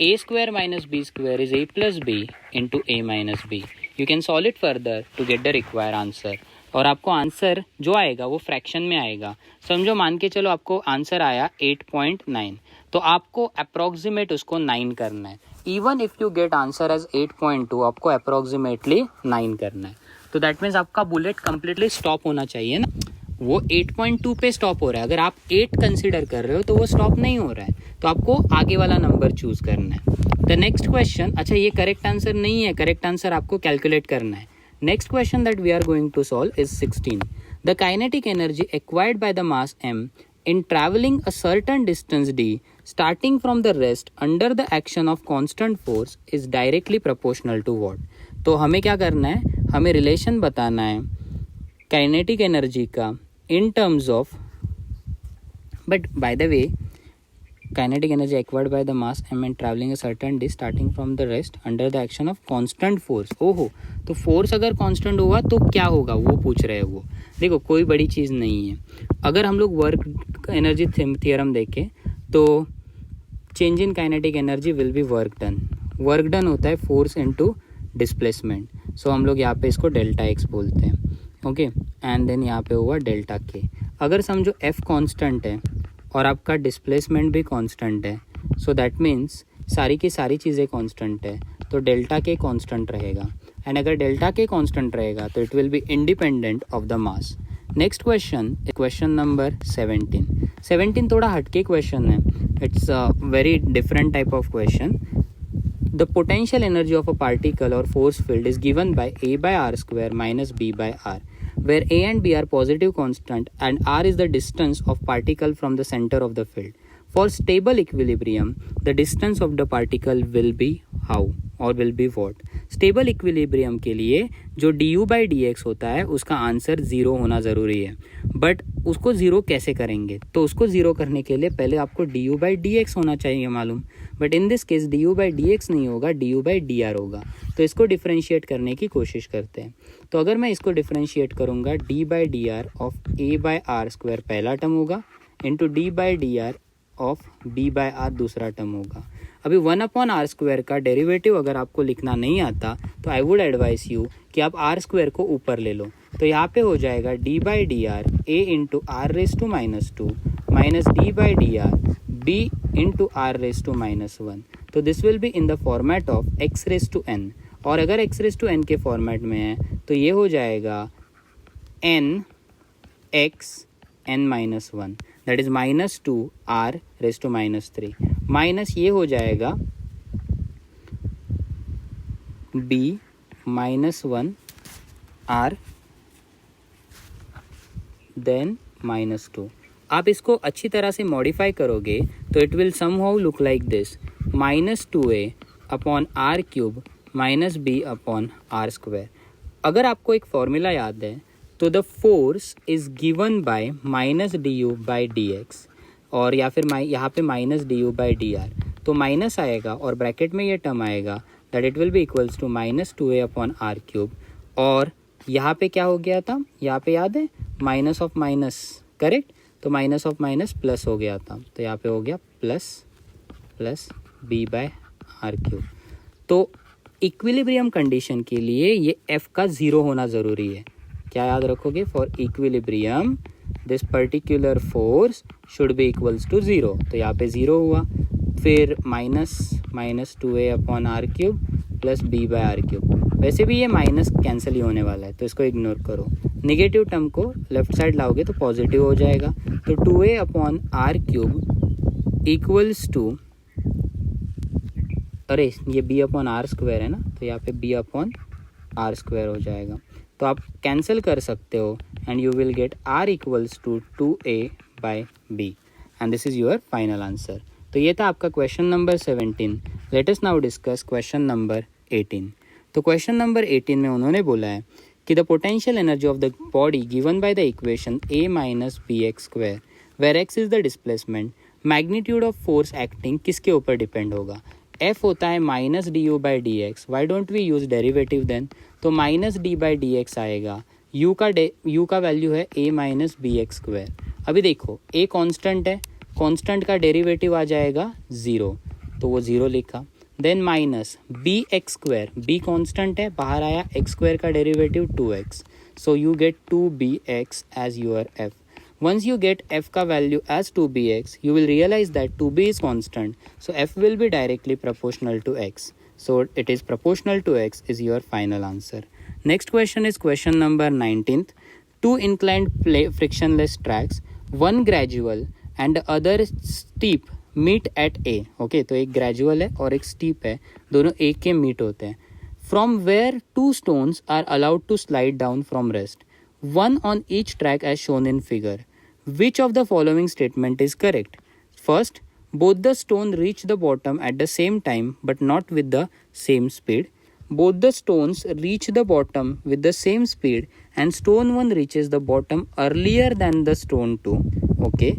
a square minus b square is a plus b into a minus b. You can solve it further to get the required answer. और आपको आंसर जो आएगा वो फ्रैक्शन में आएगा. समझो, मान के चलो आपको आंसर आया 8.9, तो आपको अप्रॉक्सीमेट उसको 9 करना है. Even if you get answer as 8.2 आपको अप्रॉक्सीमेटली 9 करना है. तो दैट मीन्स आपका बुलेट कम्प्लीटली स्टॉप होना चाहिए ना. वो 8.2 पे स्टॉप हो रहा है. अगर आप 8 कंसिडर कर रहे हो तो वो स्टॉप नहीं हो रहा है, तो आपको आगे वाला नंबर चूज करना है. द नेक्स्ट क्वेश्चन, अच्छा ये करेक्ट आंसर नहीं है, करेक्ट आंसर आपको कैलकुलेट करना है. Next question that we are going to solve is 16. The kinetic energy acquired by the mass m in traveling a certain distance d starting from the rest under the action of constant force is directly proportional to what? तो हमें क्या करना है, हमें रिलेशन बताना है काइनेटिक एनर्जी का in terms of, but by the way kinetic energy acquired by the mass m and traveling a certain distance starting from the rest under the action of constant force. ओहो, तो फोर्स अगर कांस्टेंट होगा तो क्या होगा वो पूछ रहे हैं वो. देखो कोई बड़ी चीज़ नहीं है. अगर हम लोग वर्क एनर्जी थियरम देखें तो change in kinetic energy will B work done. Work done होता है फोर्स इनटू डिस्प्लेसमेंट. सो हम लोग यहाँ पे इसको डेल्टा एक्स बोलते हैं. ओके, एंड देन यहाँ पे हुआ डेल्टा के. अगर समझो एफ कांस्टेंट है और आपका डिस्प्लेसमेंट भी कांस्टेंट है, सो दैट मीन्स सारी की सारी चीज़ें कांस्टेंट है, तो डेल्टा के कांस्टेंट रहेगा. एंड अगर डेल्टा के कांस्टेंट रहेगा तो it will be independent of the mass. Next question, question number 17 थोड़ा हटके क्वेश्चन है. It's a very different type of question. The potential energy of a particle और force field is given by a by r square minus b by r, where a and b are positive constant and r is the distance of particle from the center of the field. For stable equilibrium, the distance of the particle will be how or will be what? Stable equilibrium के लिए जो du by dx होता है उसका आंसर 0 होना ज़रूरी है. बट उसको 0 कैसे करेंगे, तो उसको 0 करने के लिए पहले आपको du by dx होना चाहिए मालूम. But in this case du by dx नहीं होगा, du by dr होगा. तो इसको डिफ्रेंशिएट करने की कोशिश करते हैं. तो अगर मैं इसको डिफ्रेंशिएट करूँगा, d by dr of a by r square पहला टर्म होगा into d by dr of b by r दूसरा टर्म होगा. अभी 1/r² का डेरिवेटिव अगर आपको लिखना नहीं आता तो आई वुड एडवाइस यू कि आप r² को ऊपर ले लो। तो यहाँ पे हो जाएगा d/dr a into r⁻² minus d/dr b into r⁻1। तो this will be in the format of x⁻n, और अगर x⁻n के फॉर्मेट में है तो ये हो जाएगा n x n-1, that is -2 r⁻³ minus ये हो जाएगा b -1 r देन -2। आप इसको अच्छी तरह से मॉडिफाई करोगे तो it will somehow look like this, -2a/r³ minus b/r²। अगर आपको एक फॉर्मूला याद है तो the force is given bye -du/dx, और या फिर यहाँ पे -du/dr, तो माइनस आएगा और ब्रैकेट में ये टर्म आएगा that it will be equals to -2a/r³। और यहाँ पे क्या हो गया था, यहाँ पे याद है माइनस ऑफ माइनस, करेक्ट, तो माइनस ऑफ माइनस प्लस हो गया था, तो यहाँ पे हो गया प्लस b/r³। तो इक्विलिब्रियम कंडीशन के लिए ये f का 0 होना ज़रूरी है। क्या याद रखोगे, for equilibrium this particular force should be equals to 0, तो यहाँ पे 0 हुआ। फिर -2a/r³ प्लस b/r³। वैसे भी ये माइनस कैंसिल ही होने वाला है तो इसको इग्नोर करो। नेगेटिव टर्म को लेफ्ट साइड लाओगे तो पॉजिटिव हो जाएगा, तो 2a/r³ इक्वल्स टू, अरे ये b/r² है ना, तो यहाँ पे b/r² हो जाएगा। तो आप कैंसिल कर सकते हो and you will get r equals to 2a/b and this is your final answer. तो ये था आपका question number 17। Let us now discuss question number 18। तो क्वेश्चन नंबर 18 में उन्होंने बोला है कि the potential energy of the body given by the equation a minus bx² where x is the displacement, magnitude of force acting किसके ऊपर डिपेंड होगा। f होता है -du/dx, why don't we use derivative then, तो -d/dx आएगा, u का वैल्यू है a माइनस bx²। अभी देखो a कांस्टेंट है, कांस्टेंट का डेरिवेटिव आ जाएगा 0, तो वो 0 लिखा। Then minus bx², b constant है, बाहर आया x² का derivative 2x, so you get 2bx as your f। Once you get f का value as 2bx, you will realize that 2b is constant, so f will be directly proportional to x. So it is proportional to x is your final answer. Next question is question number 19th. Two inclined frictionless tracks, one gradual and the other steep meet at A. Okay, तो एक gradual है और एक steep है, दोनों A के meet होते हैं. From where two stones are allowed to slide down from rest, one on each track as shown in figure. Which of the following statement is correct? First, both the stone reach the bottom at the same time but not with the same speed. Both the stones reach the bottom with the same speed and stone 1 reaches the bottom earlier than the stone 2. Okay.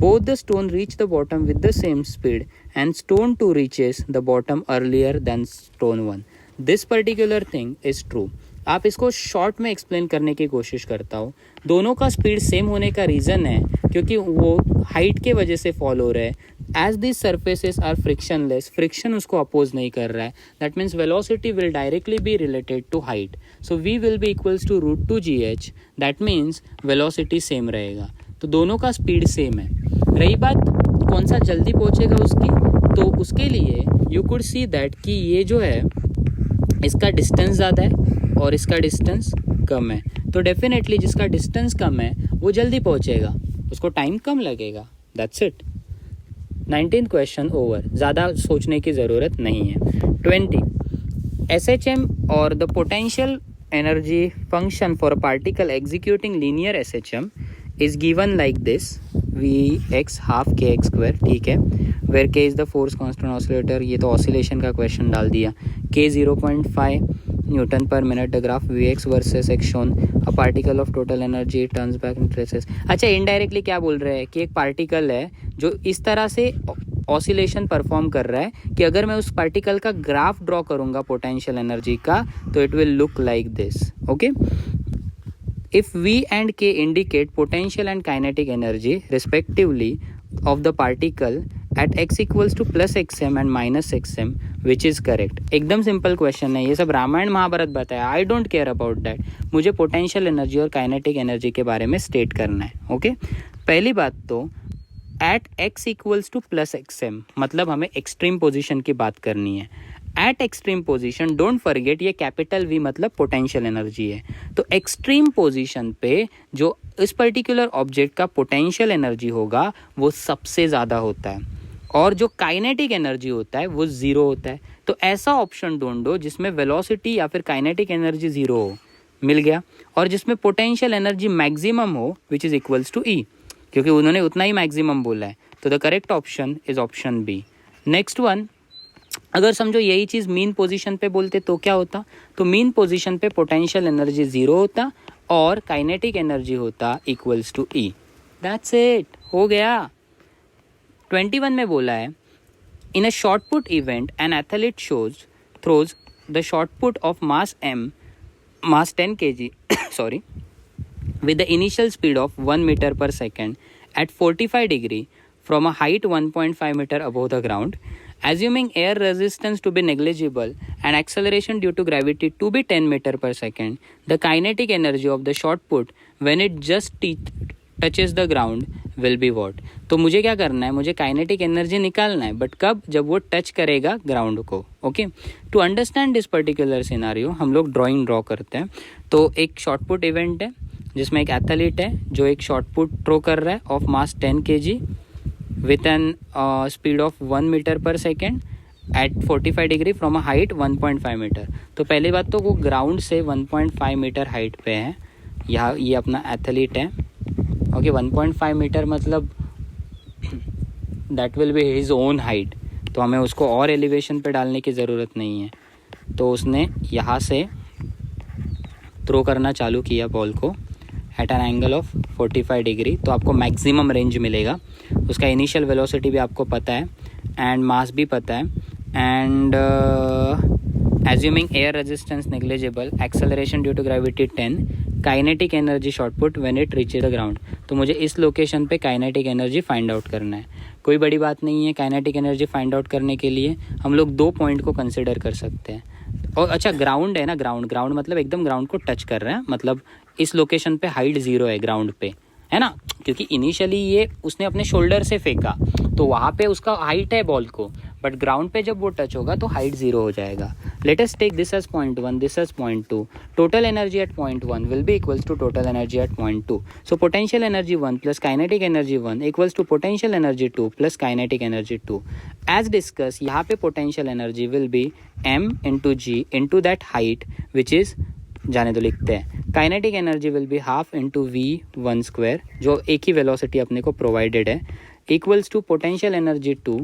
Both the stone reach the bottom with the same speed and stone 2 reaches the bottom earlier than stone 1. This particular thing is true. आप इसको शॉर्ट में एक्सप्लेन करने की कोशिश करता हूँ। दोनों का स्पीड सेम होने का रीज़न है क्योंकि वो हाइट के वजह से फॉल हो रहा है। As this surfaces are frictionless, friction उसको अपोज नहीं कर रहा है, that means velocity will directly be related to height, so v will be equals to √2gh, that means velocity same रहेगा। तो दोनों का स्पीड सेम है। रही बात कौन सा जल्दी पहुँचेगा उसकी, तो उसके लिए यू कुड सी दैट कि ये जो है इसका डिस्टेंस ज़्यादा है और इसका डिस्टेंस कम है, तो डेफिनेटली जिसका डिस्टेंस कम है वो जल्दी पहुंचेगा, उसको टाइम कम लगेगा। That's it. 19th question over, ज़्यादा सोचने की ज़रूरत नहीं है। 20 SHM और the potential energy function for a particle executing linear SHM is given like this, Vx हाफ kx², ठीक है, where k is the force constant oscillator, ये तो ऑसिलेशन का क्वेश्चन डाल दिया। k 0.5 newton per minute, the graph Vx versus x shown, a particle of total energy turns back in traces. अच्छा, इनडायरेक्टली क्या बोल रहे हैं कि एक पार्टिकल है जो इस तरह से ऑसिलेशन परफॉर्म कर रहा है कि अगर मैं उस पार्टिकल का ग्राफ ड्रॉ करूंगा पोटेंशियल एनर्जी का तो it will look like this. Okay, if V and K indicate potential and kinetic energy respectively of the particle at x equals to plus XM and minus XM which is correct. एकदम सिंपल क्वेश्चन है, ये सब रामायण महाभारत बताया, I don't care about that. मुझे पोटेंशियल एनर्जी और काइनेटिक एनर्जी के बारे में स्टेट करना है। ओके, पहली बात तो at x equals to plus XM मतलब हमें एक्सट्रीम पोजिशन की बात करनी है। At extreme position, don't forget ये कैपिटल V मतलब पोटेंशियल एनर्जी है। तो एक्सट्रीम पोजीशन पे जो इस पर्टिकुलर ऑब्जेक्ट का पोटेंशियल एनर्जी होगा वो सबसे ज़्यादा होता है, और जो काइनेटिक एनर्जी होता है वो ज़ीरो होता है। तो ऐसा ऑप्शन ढूंढो जिसमें वेलोसिटी या फिर काइनेटिक एनर्जी ज़ीरो हो, मिल गया, और जिसमें पोटेंशियल एनर्जी मैक्सिमम हो which is equals to E, क्योंकि उन्होंने उतना ही मैक्सिमम बोला है। तो the correct option is option B। Next one, अगर समझो यही चीज़ मीन पोजीशन पे बोलते तो क्या होता, तो मीन पोजीशन पे पोटेंशियल एनर्जी ज़ीरो होता और काइनेटिक एनर्जी होता equals to E। That's it, हो गया। 21 में बोला है, in a shot put event an athlete throws the shot put of mass 10 kg sorry with the initial speed of 1 meter per second at 45 degree from a height 1.5 meter above the ground, assuming air resistance to be negligible and acceleration due to gravity to be 10 meter per second, the kinetic energy of the shot put when it just touches the ground will be what। तो मुझे क्या करना है, मुझे काइनेटिक एनर्जी निकालना है, बट कब, जब वो टच करेगा ग्राउंड को। Okay, to understand this particular scenario हम लोग ड्राइंग ड्रॉ करते हैं। तो एक शॉट पुट इवेंट है जिसमें एक एथलीट है जो एक शॉट पुट थ्रो कर रहा है of mass 10 kg with an speed of 1 meter per second at 45 degree from a height 1.5 metre. तो पहली बात तो वो ग्राउंड से 1.5 मीटर हाइट पे है, यहाँ ये अपना एथलीट है। ओके, 1.5 मीटर मतलब that will be his own height, तो हमें उसको और एलिवेशन पे डालने की ज़रूरत नहीं है। तो उसने यहाँ से थ्रो करना चालू किया बॉल को at an angle of 45 degree, तो आपको मैक्सिमम रेंज मिलेगा। उसका इनिशियल वेलोसिटी भी आपको पता है एंड मास भी पता है, and assuming air resistance negligible, acceleration due to gravity 10, kinetic energy shot put when it reaches the ground. तो मुझे इस लोकेशन पे काइनेटिक एनर्जी फाइंड आउट करना है। कोई बड़ी बात नहीं है, काइनेटिक एनर्जी फाइंड आउट करने के लिए हम लोग 2 पॉइंट को कंसिडर कर सकते हैं। और अच्छा, ग्राउंड है ना, ग्राउंड मतलब एकदम ग्राउंड को टच कर रहे हैं, मतलब इस लोकेशन पे हाइट 0 है ग्राउंड पे, है ना, क्योंकि इनिशियली ये उसने अपने शोल्डर से फेंका तो वहाँ पे उसका हाइट है बॉल को, बट ग्राउंड पे जब वो टच होगा तो हाइट 0 हो जाएगा। Let us take this as point 1, this as point 2। Total energy at point 1 will be equals to total energy at point 2। So potential energy 1 plus kinetic energy 1 equals to potential energy 2 plus kinetic energy 2। As discuss, यहाँ पे potential energy will be m into g into that height which is, जाने दो लिखते हैं, kinetic energy will be half into V1 square, जो एक ही वेलोसिटी अपने को प्रोवाइडेड है, इक्वल्स टू पोटेंशियल एनर्जी 2।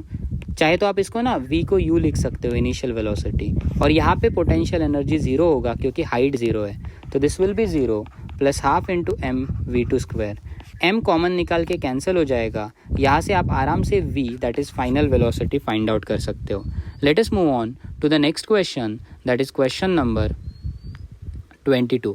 चाहे तो आप इसको ना V को U लिख सकते हो, इनिशियल वेलोसिटी, और यहाँ पे पोटेंशियल एनर्जी 0 होगा क्योंकि हाइट 0 है, तो this will be 0 plus half into m V2 square. m common निकाल के कैंसिल हो जाएगा, यहाँ से आप आराम से V दैट इज़ फाइनल वेलोसिटी फाइंड आउट कर सकते हो। Let us move on to the next question, that is question number 22।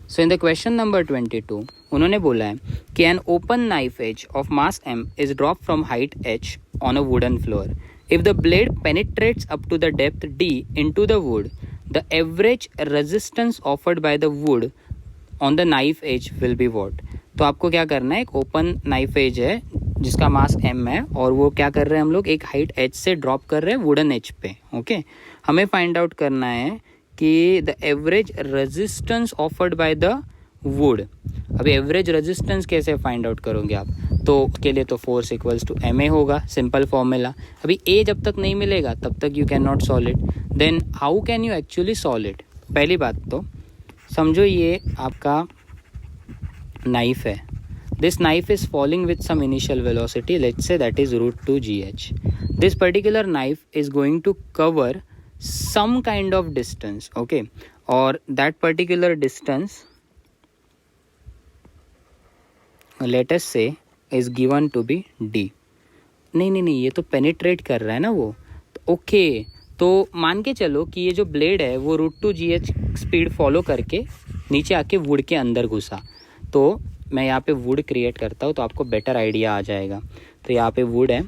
So in the question number 22, उन्होंने बोला है कि an open knife edge of mass m is dropped from height h on a wooden floor. If the blade penetrates up to the depth d into the wood, the average resistance offered by the wood on the knife edge will be what? तो आपको क्या करना है, एक ओपन नाइफ एज है जिसका मास m है, और वो क्या कर रहे हैं, हम लोग एक हाइट h से ड्रॉप कर रहे हैं वुडन एज पे। ओके, हमें फाइंड आउट करना है कि the average resistance offered by the wood. अभी एवरेज रेजिस्टेंस कैसे फाइंड आउट करोगे आप, तो उसके लिए तो फोर्स इक्वल्स टू ma होगा, सिंपल फॉर्मूला। अभी a जब तक नहीं मिलेगा तब तक you can not solve it. Then how can you actually solve it? पहली बात तो समझो ये आपका नाइफ है, this knife is falling with some initial velocity, let's say that is root 2 gh. This particular knife is going to cover some kind of distance, okay, or that particular distance, let us say, is given to be d. नहीं, ये तो penetrate कर रहा है ना वो, ओके, तो मान के चलो कि ये जो ब्लेड है वो root 2 gh स्पीड फॉलो करके नीचे आके वुड के अंदर घुसा, तो मैं यहाँ पे वुड क्रिएट करता हूँ तो आपको बेटर आइडिया आ जाएगा। तो यहाँ पे वुड है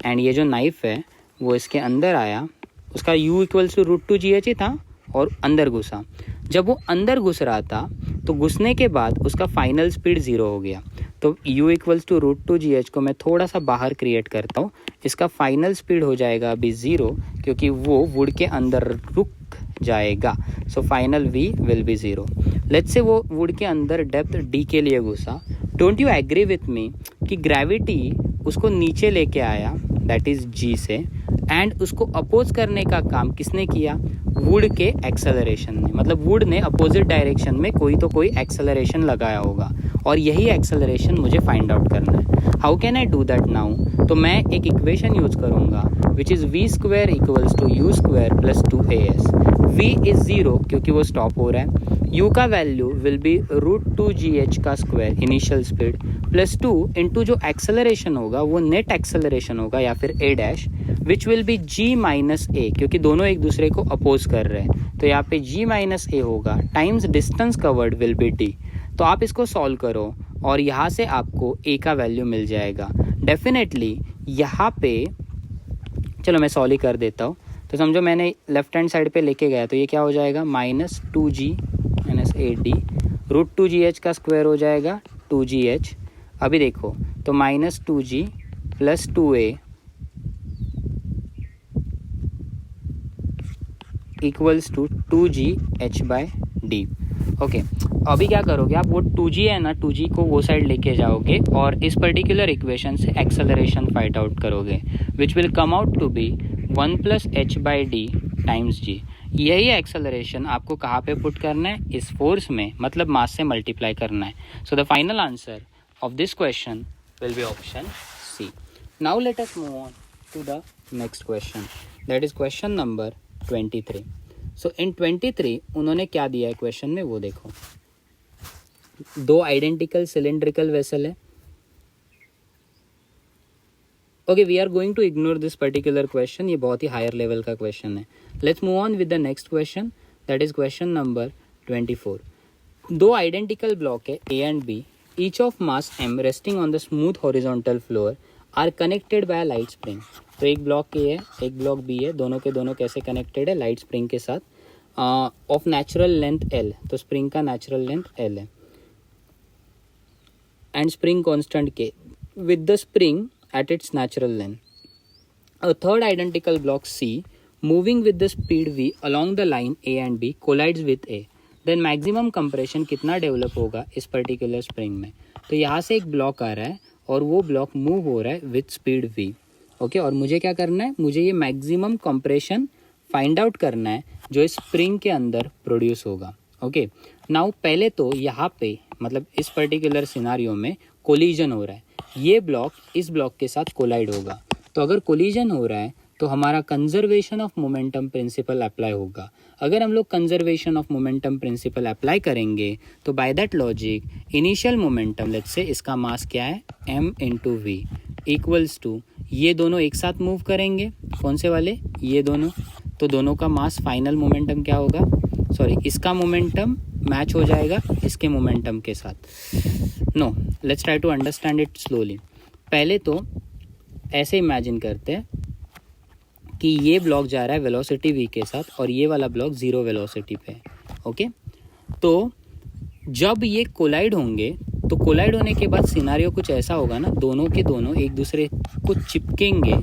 एंड ये जो नाइफ है वो इसके अंदर आया, उसका u इक्वल्स टू √2gh ही था और अंदर घुसा। जब वो अंदर घुस रहा था तो घुसने के बाद उसका फाइनल स्पीड 0 हो गया। तो u इक्वल्स टू √2gh को मैं थोड़ा सा बाहर क्रिएट करता हूँ, इसका फाइनल स्पीड हो जाएगा अभी 0 क्योंकि वो वुड के अंदर रुक जाएगा। So final v will be 0। Let's say वो वुड के अंदर डेप्थ d के लिए घुसा। Don't you agree with me कि ग्रेविटी उसको नीचे लेके आया दैट इज g से, एंड उसको अपोज करने का काम किसने किया? वुड के एक्सेलरेशन ने। मतलब वुड ने अपोजिट डायरेक्शन में कोई तो कोई एक्सेलरेशन लगाया होगा और यही एक्सेलरेशन मुझे फाइंड आउट करना है। How can I do that now? तो मैं एक इक्वेशन यूज करूंगा which is v² equals to u² plus 2as। v is 0 क्योंकि वो स्टॉप हो रहा है। u का वैल्यू विल बी √2gh का square initial speed plus 2 into जो एक्सेलरेशन होगा वो नेट एक्सेलरेशन होगा या फिर a dash which will B g minus a, क्योंकि दोनों एक दूसरे को अपोज कर रहे हैं। तो यहाँ पे g माइनस a होगा times distance covered will be d। तो आप इसको सॉल्व करो और यहाँ से आपको a का वैल्यू मिल जाएगा। डेफिनेटली यहाँ पे चलो मैं सॉल्व ही कर देता हूँ। तो समझो मैंने लेफ्ट हैंड साइड पे लेके गया तो ये क्या हो जाएगा? -2g माइनस 8d √2gh का स्क्वायर हो जाएगा 2gh। अभी देखो तो -2g plus 2a equals to 2gh/d। Okay, अभी क्या करोगे आप? वो 2g है ना, 2g को वो साइड लेके जाओगे और इस पर्टिकुलर इक्वेशन से एक्सेलरेशन फाइंड आउट करोगे which will come out to be 1 + h/d times g। यही एक्सेलरेशन आपको कहाँ पे पुट करना है? इस फोर्स में, मतलब मास से मल्टीप्लाई करना है। So the final answer of this question will be option C. Now let us move on to the next question, that is question number 23। So in 23 उन्होंने क्या दिया है क्वेश्चन में वो देखो। दो आइडेंटिकल सिलेंड्रिकल वेसल है। Okay, we are going to ignore this particular question, ये बहुत ही हायर लेवल का क्वेश्चन है। Let's move on with the next question, that is question number 24। दो आइडेंटिकल ब्लॉक है A and B, each of mass m resting on the smooth horizontal floor are connected by light spring. तो एक ब्लॉक A है, एक ब्लॉक B है, दोनों के दोनों कैसे कनेक्टेड है? लाइट स्प्रिंग के साथ। ऑफ नेचुरल लेंथ L, तो स्प्रिंग का नेचुरल लेंथ L है, and spring constant K with the spring at its natural length. A third identical block C moving with the speed v along the line A and B collides with A. Then maximum compression कितना डेवलप होगा इस पर्टिकुलर स्प्रिंग में? तो यहाँ से एक ब्लॉक आ रहा है और वो ब्लॉक मूव हो रहा है विथ स्पीड v। ओके, और मुझे क्या करना है? मुझे ये मैक्सिमम कंप्रेशन फाइंड आउट करना है जो इस स्प्रिंग के अंदर प्रोड्यूस होगा। ओके, नाउ पहले तो यहाँ पे मतलब इस पर्टिकुलर सिनारियो में कोलिजन हो रहा है, ये ब्लॉक इस ब्लॉक के साथ कोलाइड होगा। तो अगर कोलिजन हो रहा है तो हमारा conservation of momentum principal apply होगा। अगर हम लोग conservation of momentum principal apply करेंगे तो bye that logic initial momentum, let's say इसका मास क्या है? m × v इक्वल्स टू, ये दोनों एक साथ मूव करेंगे। कौन से वाले? ये दोनों। तो दोनों का मास फाइनल मोमेंटम क्या होगा? सॉरी, इसका मोमेंटम मैच हो जाएगा इसके मोमेंटम के साथ। No, let's try to understand it slowly. पहले तो ऐसे इमेजिन करते हैं कि ये ब्लॉक जा रहा है वेलोसिटी v के साथ और ये वाला ब्लॉक 0 वेलोसिटी पे है। ओके, तो जब ये कोलाइड होंगे तो कोलाइड होने के बाद सिनारियो कुछ ऐसा होगा ना, दोनों के दोनों एक दूसरे को चिपकेंगे,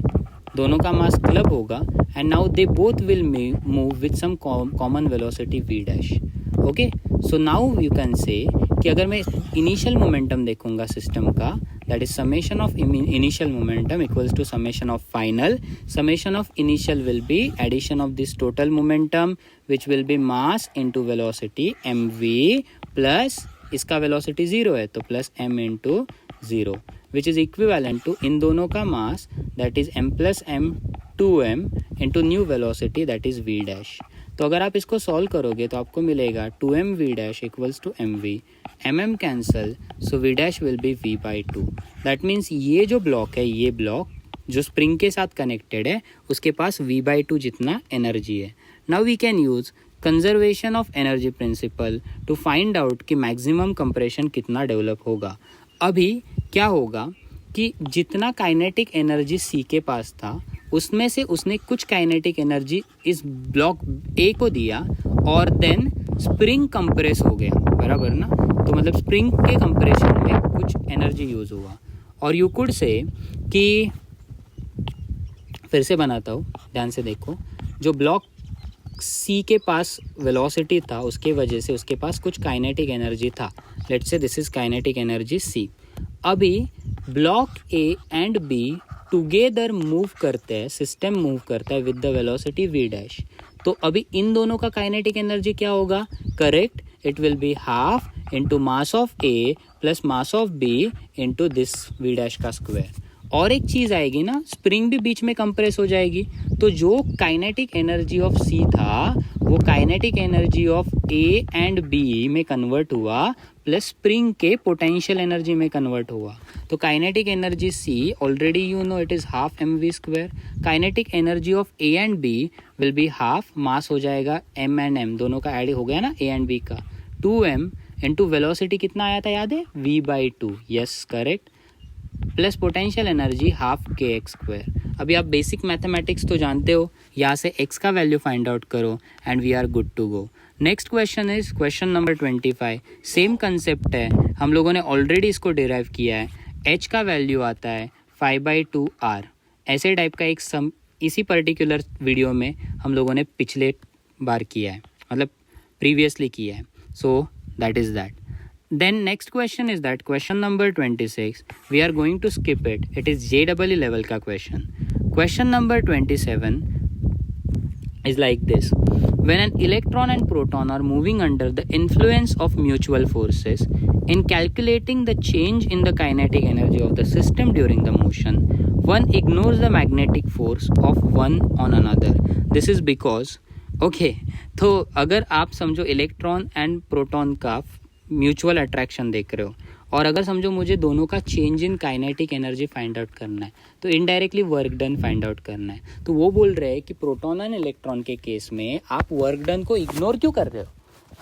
दोनों का मास क्लब होगा and now they both will move with some common velocity v dash. Okay, so now you can say कि अगर मैं इनिशियल मोमेंटम देखूंगा सिस्टम का, that is summation of initial momentum equals to summation of final. Summation of initial will be addition of this total momentum which will be mass into velocity mv प्लस इसका वेलोसिटी 0 है तो plus m × 0 which is equivalent to इन दोनों का mass that is m + m 2m into new velocity that is v dash. तो अगर आप इसको सॉल्व करोगे तो आपको मिलेगा 2m v dash equals to mv, mm cancel, so v dash will be v/2। That means ये जो ब्लॉक है, ये ब्लॉक जो स्प्रिंग के साथ कनेक्टेड है, उसके पास v/2 जितना एनर्जी है। Now we can use conservation of energy principle to find out कि मैक्सिमम कंप्रेशन कितना डेवलप होगा। अभी क्या होगा कि जितना काइनेटिक एनर्जी सी के पास था उसमें से उसने कुछ काइनेटिक एनर्जी इस ब्लॉक ए को दिया और देन स्प्रिंग कंप्रेस हो गया, बराबर ना। तो मतलब स्प्रिंग के कंप्रेशन में कुछ एनर्जी यूज़ हुआ। और यू कुड से कि फिर से बनाता हूँ, ध्यान से देखो, जो ब्लॉक सी के पास वेलोसिटी था उसके वजह से उसके पास कुछ काइनेटिक एनर्जी था। Let's say this is kinetic energy C. अभी block A and B together move करते हैं, सिस्टम मूव करता है with the velocity V dash. तो अभी इन दोनों का काइनेटिक एनर्जी क्या होगा? Correct, it will be half into mass of A plus mass of B into this V dash का स्क्वायर। और एक चीज़ आएगी ना, स्प्रिंग भी बीच में कंप्रेस हो जाएगी। तो जो काइनेटिक एनर्जी ऑफ सी था वो kinetic energy of A and B में कन्वर्ट हुआ प्लस स्प्रिंग के पोटेंशियल एनर्जी में कन्वर्ट हुआ। तो kinetic energy C already you know it is half M V square. Kinetic energy of A and B will be half, mass हो जाएगा एम एंड एम, दोनों का ऐड हो गया ना ए एंड बी का, 2m इंटू वेलोसिटी कितना आया था याद है? v/2, yes correct, plus potential energy half के एक्स स्क्वायर। अभी आप बेसिक मैथमेटिक्स तो जानते हो, यहाँ से x का वैल्यू फाइंड आउट करो and we are good to go. Next question is question number 25। Same concept है, हम लोगों ने ऑलरेडी इसको डिराइव किया है। h का वैल्यू आता है 5/2r। ऐसे टाइप का एक सम इसी पर्टिकुलर वीडियो में हम लोगों ने पिछले बार किया है, मतलब प्रीवियसली किया है। So that is that. Then next question is that question number 26. We are going to skip it. It is JEE level का question. Question number 27 is like this. When an electron and proton are moving under the influence of mutual forces, in calculating the change in the kinetic energy of the system during the motion, one ignores the magnetic force of one on another. This is because, okay, तो अगर आप समझो इलेक्ट्रॉन एंड प्रोटॉन का म्यूचुअल अट्रैक्शन देख रहे हो और अगर समझो मुझे दोनों का change in kinetic energy find out करना है तो indirectly work done find out करना है। तो वो बोल रहे हैं कि प्रोटॉन एंड इलेक्ट्रॉन के केस में आप वर्क डन को इग्नोर क्यों कर रहे हो,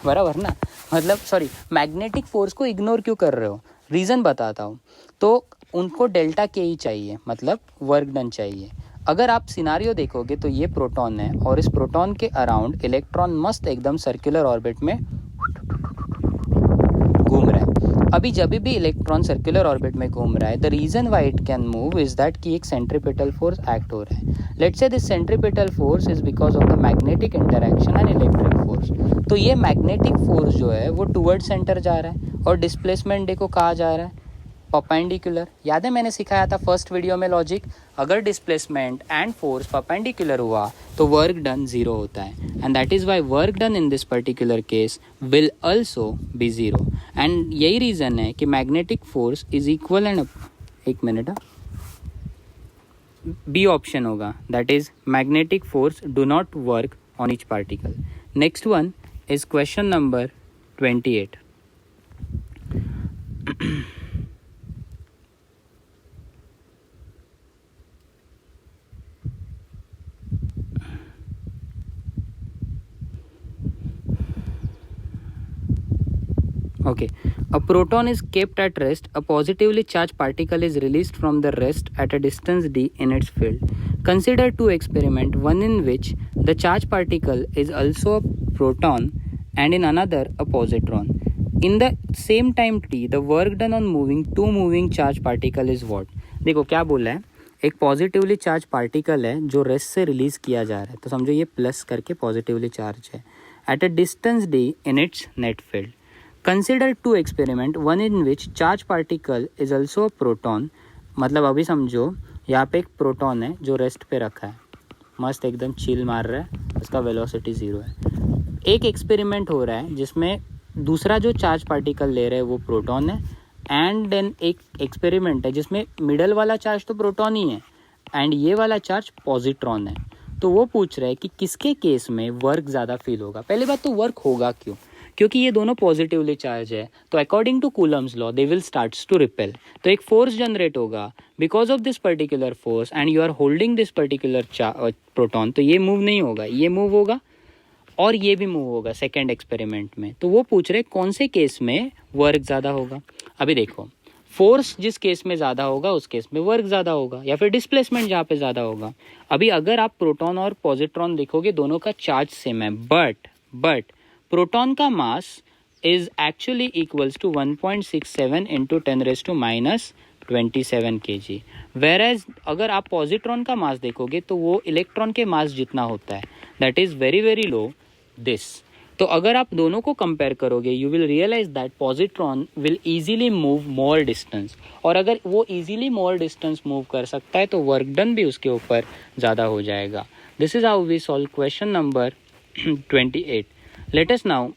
बराबर ना, मतलब सॉरी मैग्नेटिक फोर्स को इग्नोर क्यों कर रहे हो। रीज़न बताता हूँ। तो उनको डेल्टा के ही चाहिए, मतलब वर्क डन चाहिए। अगर आप सिनारियो देखोगे तो ये प्रोटॉन है और इस प्रोटॉन के अराउंड इलेक्ट्रॉन मस्त एकदम सर्कुलर ऑर्बिट में घूम रहा है। अभी जब भी इलेक्ट्रॉन सर्कुलर ऑर्बिट में घूम रहा है, the reason why it can move is that कि एक सेंट्रीपिटल फोर्स एक्ट हो रहा है। Let's say this centripetal force is because of the magnetic interaction and electric force. तो ये मैग्नेटिक फोर्स जो है वो टुवर्ड सेंटर जा रहा है और डिस्प्लेसमेंट देखो कहाँ जा रहा है, परपेंडिकुलर। याद है मैंने सिखाया था फर्स्ट वीडियो में लॉजिक, अगर डिस्प्लेसमेंट एंड फोर्स परपेंडिकुलर हुआ तो वर्क डन जीरो होता है and that is Y work done in this particular case will also be zero. And यही रीज़न है कि magnetic force is equal and एक मिनट बी ऑप्शन होगा, that is magnetic force do not work on each particle. Next one is question number 28। Okay, a proton is kept at rest. A positively charged particle is released from the rest at a distance d in its field. Consider two experiments, one in which the charged particle is also a proton and in another a positron. In the same time t, the work done on two moving charged particle is what? देखो क्या बोला है, एक पॉजिटिवली चार्ज पार्टिकल है जो रेस्ट से रिलीज किया जा रहा है, तो समझो ये प्लस करके पॉजिटिवली चार्ज है at a distance d in its net field. Consider two experiment, one in which charge particle is also a proton. मतलब अभी समझो यहाँ पे एक प्रोटॉन है जो रेस्ट पे रखा है, मस्त एकदम चिल मार रहा है, उसका वेलोसिटी ज़ीरो है। एक एक्सपेरिमेंट हो रहा है जिसमें दूसरा जो चार्ज पार्टिकल ले रहे हैं वो प्रोटॉन है एंड देन एक एक्सपेरिमेंट है जिसमें मिडल वाला चार्ज तो प्रोटॉन ही है एंड ये वाला चार्ज पॉजिट्रॉन है। तो वो पूछ रहा है कि किसके केस में वर्क ज़्यादा फील होगा। पहली बात तो वर्क होगा क्यों, क्योंकि ये दोनों पॉजिटिवली चार्ज है, तो according to Coulomb's law they will starts to repel, तो एक फोर्स जनरेट होगा because of this particular force and you are holding this particular proton, तो ये मूव नहीं होगा, ये मूव होगा। और ये भी मूव होगा सेकेंड एक्सपेरिमेंट में। तो वो पूछ रहे कौन से केस में वर्क ज़्यादा होगा। अभी देखो, फोर्स जिस केस में ज़्यादा होगा उस केस में वर्क ज़्यादा होगा, या फिर डिस्प्लेसमेंट जहाँ पे ज़्यादा होगा। अभी अगर आप प्रोटॉन और पॉजिट्रॉन देखोगे, दोनों का चार्ज सेम है, बट प्रोटॉन का mass is actually equals to 1.67 into 10⁻27 kg। Whereas अगर आप पॉजिट्रॉन का मास देखोगे तो वो इलेक्ट्रॉन के मास जितना होता है, that is very very low this. तो अगर आप दोनों को कंपेयर करोगे, you will realise that positron will easily move more distance, और अगर वो इजीली मोर डिस्टेंस मूव कर सकता है तो वर्क डन भी उसके ऊपर ज़्यादा हो जाएगा। This is how we solve question number 28। Let us now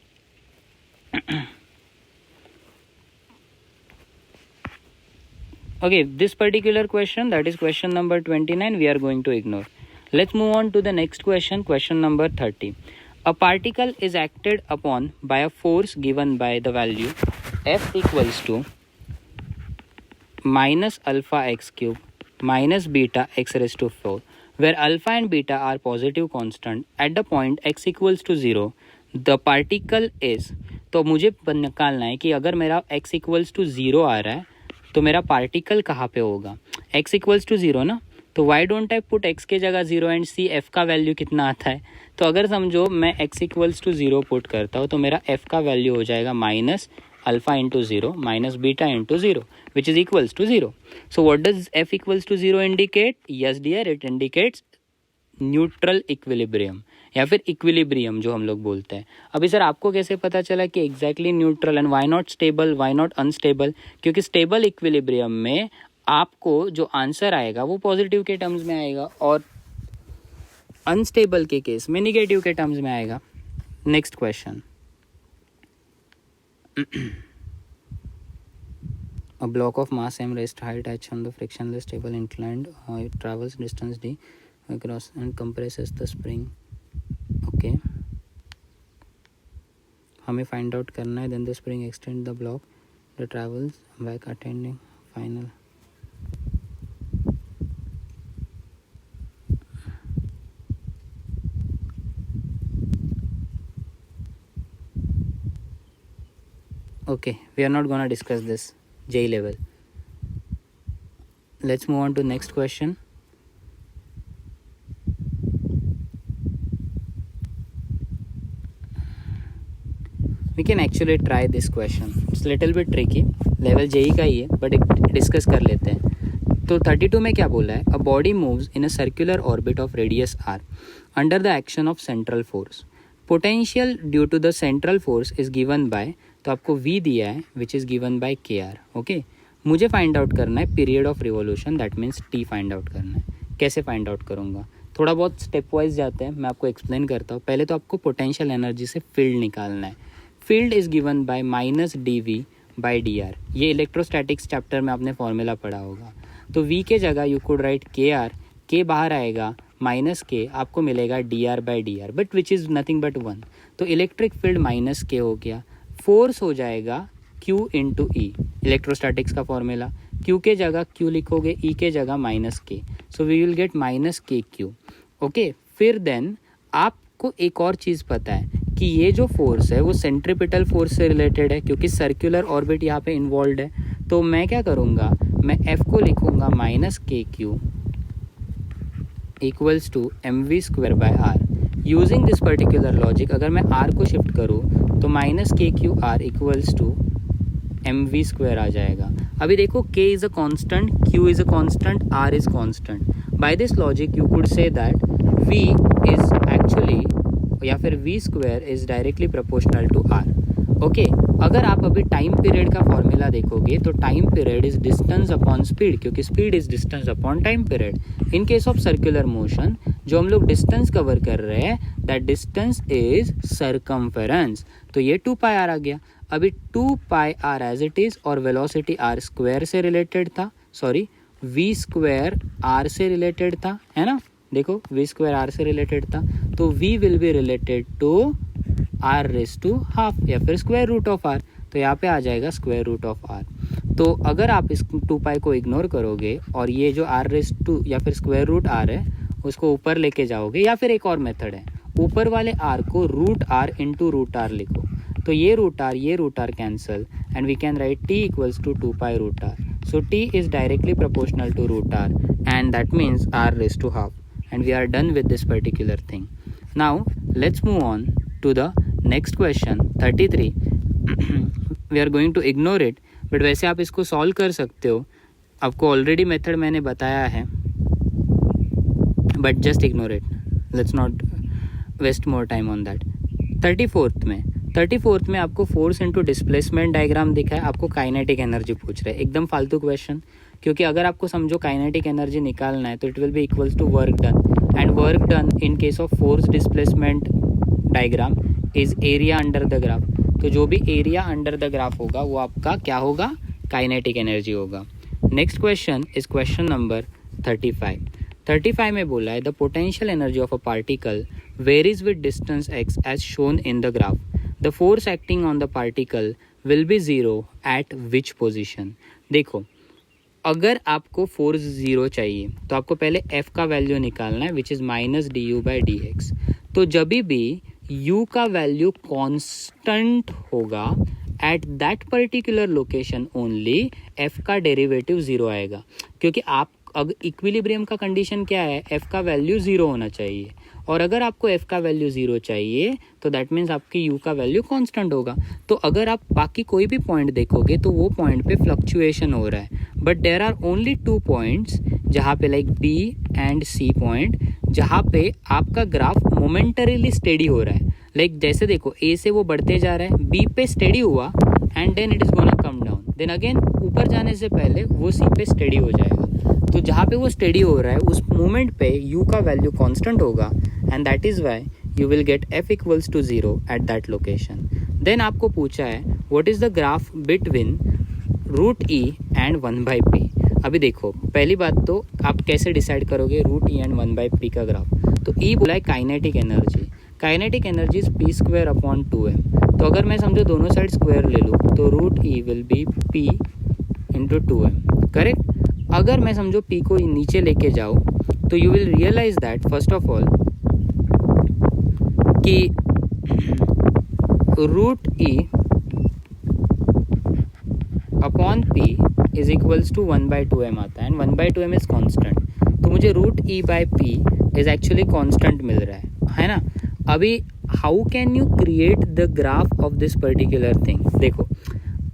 okay, this particular question, that is question number 29, we are going to ignore. Let's move on to the next question, question number 30. A particle is acted upon by a force given by the value F equals to minus alpha x cube minus beta x raised to 4, where alpha and beta are positive constant at the point x equals to 0. The particle is, तो मुझे निकालना है कि अगर मेरा x equals to 0 आ रहा है तो मेरा पार्टिकल कहाँ पे होगा। x इक्वल्स टू 0 ना, तो why don't I put x के जगह 0 एंड सी f का वैल्यू कितना आता है। तो अगर समझो मैं x इक्वल्स टू 0 पुट करता हूँ तो मेरा f का वैल्यू हो जाएगा minus alpha into 0 minus beta into 0 which is equals to 0। So what does f equals to 0 indicate? Yes dear, it indicates neutral equilibrium या फिर इक्विलिब्रियम जो हम लोग बोलते हैं। अभी सर आपको कैसे पता चला कि exactly neutral, and why not stable, why not unstable? क्योंकि स्टेबल इक्विलिब्रियम में आपको जो आंसर आएगा वो पॉजिटिव के टर्म्स में आएगा और अनस्टेबल के केस में निगेटिव के टर्म्स में आएगा। Next question, a block of mass m raised height h on the frictionless table inclined, it travels distance d across and compresses the spring. Okay, हमें फाइंड आउट करना है। Then the spring extend the block, the travels back attending final. Okay, we are not gonna discuss this JEE level. Let's move on to next question. We can actually try this question. It's little bit tricky. Level JEE का ही है बट डिस्कस कर लेते हैं। तो 32 में क्या बोला है? A body moves in a circular orbit of radius r under the action of central force. Potential due to the central force is given by, तो आपको V दिया है which is given by KR। Okay, मुझे फाइंड आउट करना है period of revolution, that means T find out करना है। कैसे फाइंड आउट करूँगा? थोड़ा बहुत स्टेप वाइज जाते हैं, मैं आपको एक्सप्लेन करता हूँ। पहले तो आपको पोटेंशियल एनर्जी से फील्ड निकालना है। Field is given bye minus dV by dr। ये इलेक्ट्रोस्टैटिक्स चैप्टर में आपने फॉर्मूला पढ़ा होगा। तो V के जगह you could write KR, K बाहर आएगा माइनस K, आपको मिलेगा dr by dr, but which is nothing but 1। तो इलेक्ट्रिक फील्ड माइनस K हो गया। फोर्स हो जाएगा Q इंटू E, इलेक्ट्रोस्टैटिक्स का फॉर्मूला। Q के जगह Q लिखोगे, E के जगह minus K, so we will get minus KQ। Okay, फिर देन आपको एक और चीज़ पता है कि ये जो फोर्स है वो सेंट्रीपिटल फोर्स से रिलेटेड है, क्योंकि सर्कुलर ऑर्बिट यहाँ पे इन्वॉल्व है। तो मैं क्या करूँगा, मैं F को लिखूँगा minus KQ equals to mv square by r। Using this particular logic अगर मैं r को शिफ्ट करूँ तो minus KQR equals to mv square आ जाएगा। अभी देखो, K is a constant, Q is a constant, R is constant. By this logic you could say that V is actually, या फिर V square is directly proportional to R। Okay, अगर आप अभी टाइम पीरियड का फॉर्मूला देखोगे तो time period is distance upon speed, क्योंकि speed is distance upon time period. In case of circular motion जो हम लोग डिस्टेंस कवर कर रहे हैं, दैट डिस्टेंस इज सर्कम्फेरेंस। तो ये 2 पाई आर आ गया। अभी 2 pi r as it is और वेलोसिटी आर स्क्वायर से रिलेटेड था, सॉरी V स्क्वायर आर से रिलेटेड था, है ना। देखो V स्क्वायर आर से रिलेटेड था, तो V will be related to r raise to half या फिर स्क्वायर रूट ऑफ r। तो यहाँ पे आ जाएगा स्क्वायर रूट ऑफ r। तो अगर आप इस 2 पाई को इग्नोर करोगे और ये जो r रेज टू या फिर स्क्वायर रूट r है उसको ऊपर लेके जाओगे, या फिर एक और मेथड है, ऊपर वाले r को root r into root r लिखो, तो ये root r cancel and we can write t equals to 2 pi root r. So t is directly proportional to root r and that means r raised to half, and we are done with this particular thing. Now let's move on to the next question 33. We are going to ignore it, but वैसे आप इसको सॉल्व कर सकते हो, आपको ऑलरेडी मेथड मैंने बताया है, but just ignore it. Let's not waste more time on that. 34th में आपको फोर्स इनटू डिस्प्लेसमेंट डायग्राम दिखा है, आपको काइनेटिक एनर्जी पूछ रहे हैं. एकदम फालतू क्वेश्चन, क्योंकि अगर आपको समझो काइनेटिक एनर्जी निकालना है तो it will be equals to work done, and work done in case of force displacement diagram is area under the graph. तो जो भी एरिया अंडर द ग्राफ होगा वो आपका क्या होगा, काइनेटिक एनर्जी होगा. Next question is question number 35 में बोला है the potential energy of a particle varies with distance x as shown in the graph. The force acting on the particle will be zero at which position. देखो, अगर आपको फोर्स ज़ीरो चाहिए तो आपको पहले f का वैल्यू निकालना है विच इज़ माइनस du/dx. तो जब भी u का वैल्यू कांस्टेंट होगा at that particular location only f का डेरिवेटिव ज़ीरो आएगा, क्योंकि आप अगर इक्विलिब्रियम का कंडीशन क्या है, f का वैल्यू ज़ीरो होना चाहिए, और अगर आपको f का वैल्यू ज़ीरो चाहिए तो दैट मीन्स आपकी u का वैल्यू कांस्टेंट होगा. तो अगर आप बाकी कोई भी पॉइंट देखोगे तो वो पॉइंट पे फ्लक्चुएशन हो रहा है, but there are only 2 points जहाँ पे like B and C point, जहाँ पे आपका ग्राफ मोमेंटरीली स्टेडी हो रहा है. लाइक जैसे देखो A से वो बढ़ते जा रहा है, B पे स्टेडी हुआ and then it is gonna come down, then again ऊपर जाने से पहले वो C पे स्टेडी हो जाएगा. तो जहाँ पे वो स्टेडी हो रहा है उस मोमेंट पे u का वैल्यू कांस्टेंट होगा, and that is why you will get f equals to 0 at that location. Then आपको पूछा है what is the graph between root e and 1/p. अभी देखो, पहली बात तो आप कैसे डिसाइड करोगे रूट e एंड 1/p का ग्राफ. तो e बोला है kinetic energy, kinetic energy is p square upon 2m. तो अगर मैं समझो दोनों साइड स्क्वायर ले लूँ तो root e will be p into 2m, correct. अगर मैं समझो p को नीचे लेके जाओ तो you will realise that first of all कि root e upon p is equals to 1/2m आता है, एंड 1/2m इज कांस्टेंट. तो मुझे root e by p is actually constant मिल रहा है ना. अभी how can you create the graph of this particular thing. देखो,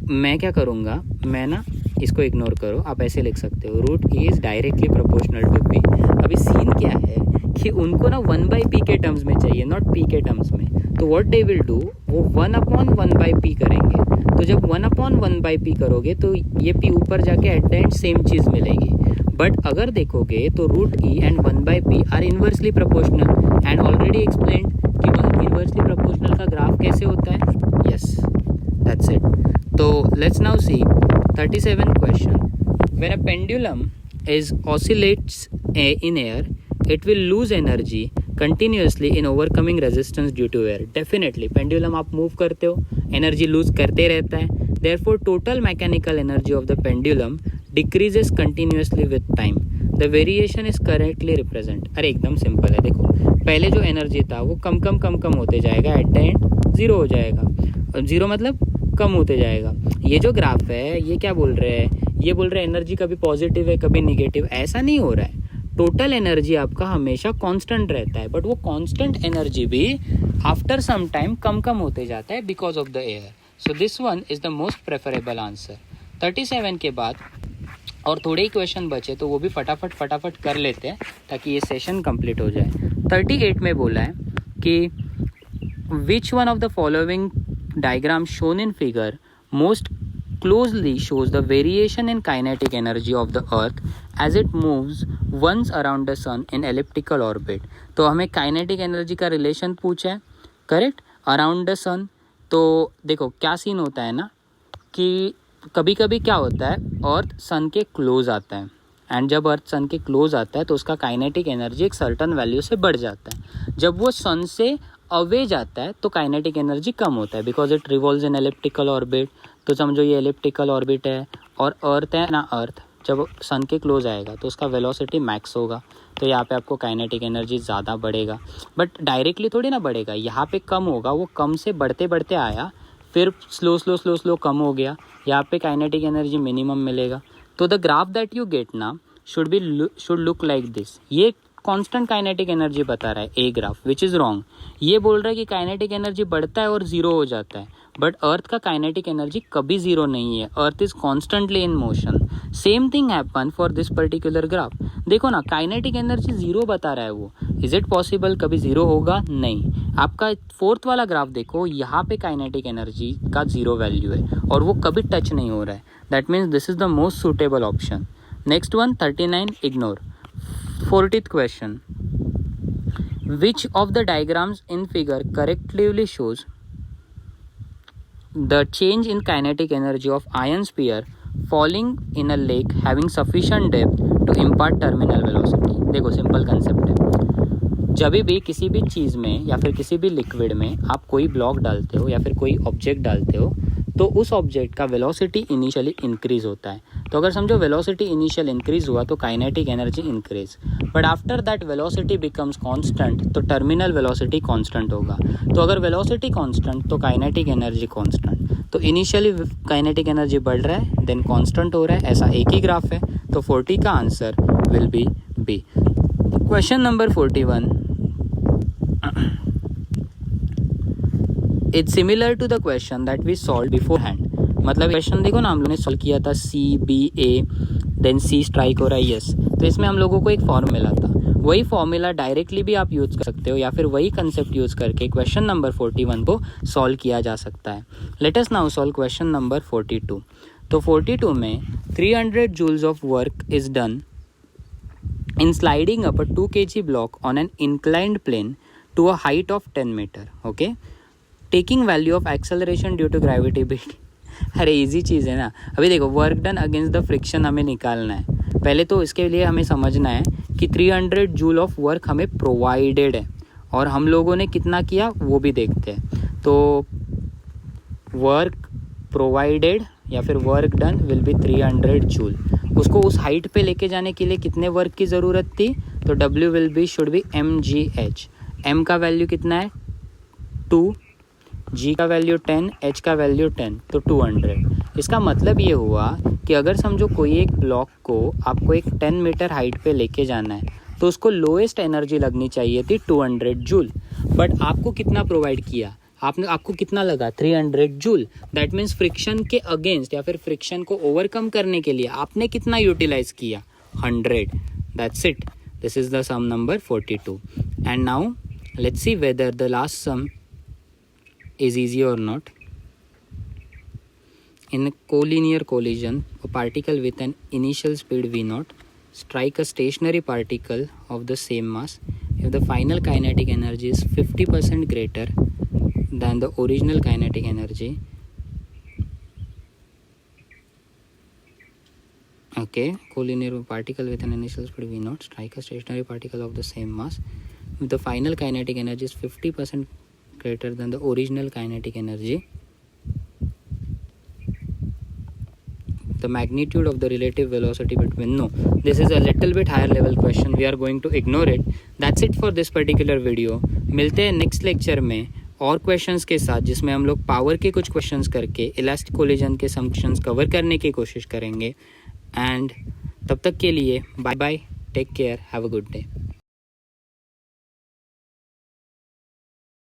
मैं क्या करूँगा, मैं ना इसको इग्नोर करो, आप ऐसे लिख सकते हो root e is directly proportional to p. अभी सीन क्या है कि उनको ना 1/p के टर्म्स में चाहिए, नॉट p के टर्म्स में. तो व्हाट दे विल डू, वो 1/1/p करेंगे. तो जब 1/1/p करोगे तो ये p ऊपर जाके एट द एंड सेम चीज़ मिलेगी. बट अगर देखोगे तो root e and 1/p are inversely proportional, and already explained कि इन्वर्सली प्रोपोर्शनल का ग्राफ कैसे होता है. Yes, that's it. तो let's now see 37 question. When a pendulum oscillates in air, it will lose energy continuously in overcoming resistance due to air. Definitely, pendulum आप move करते हो, energy lose करते रहता है. Therefore, total mechanical energy of the pendulum decreases continuously with time. The variation is correctly represent. अरे एकदम सिंपल है. देखो, पहले जो एनर्जी था वो कम होते जाएगा, एट द एंड ज़ीरो हो जाएगा. ज़ीरो मतलब कम होते जाएगा. ये जो ग्राफ है ये क्या बोल रहे हैं, ये बोल रहे हैं एनर्जी कभी पॉजिटिव है कभी निगेटिव. ऐसा नहीं हो रहा है. टोटल एनर्जी आपका हमेशा कांस्टेंट रहता है, बट वो कांस्टेंट एनर्जी भी आफ्टर सम टाइम कम होते जाता है because of the air. So this one is the most preferable answer. 37 के बाद और थोड़े ही क्वेश्चन बचे तो वो भी फटाफट कर लेते हैं ताकि ये सेशन कंप्लीट हो जाए. 38 में बोला है कि which one of the following diagram shown in figure most closely shows the variation in kinetic energy of the earth as it moves once around the sun in elliptical orbit. तो हमें kinetic energy का रिलेशन पूछा है, करेक्ट, अराउंड द सन. तो देखो क्या सीन होता है ना कि कभी कभी क्या होता है, अर्थ सन के क्लोज आता है, एंड जब अर्थ सन के क्लोज आता है तो उसका काइनेटिक एनर्जी एक सर्टन वैल्यू से बढ़ जाता है. जब वो सन से अवे जाता है तो काइनेटिक एनर्जी कम होता है because it revolves in elliptical orbit. तो समझो ये एलिप्टिकल ऑर्बिट है और अर्थ है ना, अर्थ जब सन के क्लोज आएगा तो उसका वेलोसिटी मैक्स होगा, तो यहाँ पे आपको काइनेटिक एनर्जी ज़्यादा बढ़ेगा, बट डायरेक्टली थोड़ी ना बढ़ेगा, यहाँ पे कम होगा, वो कम से बढ़ते बढ़ते आया, फिर स्लो कम हो गया, यहाँ पे काइनेटिक एनर्जी मिनिमम मिलेगा। तो the graph that you get ना शुड लुक लाइक दिस। ये कांस्टेंट काइनेटिक एनर्जी बता रहा है a graph, which is wrong. ये बोल रहा है कि काइनेटिक एनर्जी बढ़ता है और ज़ीरो हो जाता है, बट अर्थ का काइनेटिक एनर्जी कभी ज़ीरो नहीं है, earth is constantly in motion. Same thing happen for this particular graph. देखो ना, काइनेटिक एनर्जी ज़ीरो बता रहा है वो, इज़ इट पॉसिबल कभी ज़ीरो होगा? नहीं। आपका फोर्थ वाला ग्राफ देखो, यहाँ पे काइनेटिक एनर्जी का ज़ीरो वैल्यू है और वो कभी टच नहीं हो रहा है, that means this is the most suitable option. Next one 39 ignore. 40th question, which of the diagrams in figure correctly shows the change in kinetic energy of iron sphere falling in a lake having sufficient depth to impart terminal velocity? देखो सिंपल कंसेप्ट है, जब भी किसी भी चीज़ में या फिर किसी भी लिक्विड में आप कोई ब्लॉक डालते हो या फिर कोई ऑब्जेक्ट डालते हो, तो उस ऑब्जेक्ट का वेलोसिटी इनिशियली इंक्रीज होता है। तो अगर समझो वेलोसिटी इनिशियल इंक्रीज हुआ तो kinetic energy increase, but after that velocity becomes constant, तो टर्मिनल वेलोसिटी कांस्टेंट होगा। तो अगर वेलोसिटी कांस्टेंट तो काइनेटिक एनर्जी कांस्टेंट, तो इनिशियली काइनेटिक एनर्जी बढ़ रहा है देन कांस्टेंट हो रहा है, ऐसा एक ही ग्राफ है। तो 40 का answer will be B. Question number 41, it's similar to the question that we solve beforehand. मतलब क्वेश्चन देखो ना, हम लोगों ने सॉल्व किया था CBA, देन C स्ट्राइक हो रहा है यस, तो इसमें हम लोगों को एक फॉर्मूला था, वही फॉर्मूला डायरेक्टली भी आप यूज़ कर सकते हो या फिर वही कंसेप्ट यूज़ करके क्वेश्चन नंबर 41 को सॉल्व किया जा सकता है। Late us now solve question number 42। तो 42 में 300 joules of work is done in sliding up a 2 kg block on an inclined plane to a height of 10 meter, okay, taking value of acceleration due to gravity beat। अरे इजी चीज़ है ना। अभी देखो, work done against the friction हमें निकालना है। पहले तो इसके लिए हमें समझना है कि 300 जूल ऑफ वर्क हमें प्रोवाइडेड है और हम लोगों ने कितना किया वो भी देखते हैं। तो वर्क प्रोवाइडेड या फिर work done will B 300 joule. उसको उस हाइट पे लेके जाने के लिए कितने वर्क की ज़रूरत थी? तो W will be should be mgh। m का वैल्यू कितना है 2, g का वैल्यू 10, h का वैल्यू 10, तो 200। इसका मतलब ये हुआ कि अगर समझो कोई एक ब्लॉक को आपको एक 10 मीटर हाइट पे लेके जाना है तो उसको लोएस्ट एनर्जी लगनी चाहिए थी 200 जूल, बट आपको कितना प्रोवाइड किया? आपको कितना लगा? 300 जूल। दैट मीन्स फ्रिक्शन के अगेंस्ट या फिर फ्रिक्शन को ओवरकम करने के लिए आपने कितना यूटिलाइज किया? 100। That's it. This is the sum number 42। And now let's see whether the last sum is easy or not. In a collinear collision, a particle with an initial speed v0 strike a stationary particle of the same mass if the final kinetic energy is 50% greater than the original kinetic energy. Okay, collinear particle with an initial speed v0 strike a stationary particle of the same mass if the final kinetic energy is 50% greater than the original kinetic energy. The magnitude of the relative velocity between, no, this is a little bit higher level question, we are going to ignore it. That's it for this particular video. मिलते हैं नेक्स्ट लेक्चर में और क्वेश्चंस के साथ, जिसमें हम लोग पावर के कुछ क्वेश्चंस करके इलास्टिक कोलिजन के फंक्शंस कवर करने की कोशिश करेंगे। एंड तब तक के लिए bye bye, take care, have a good day.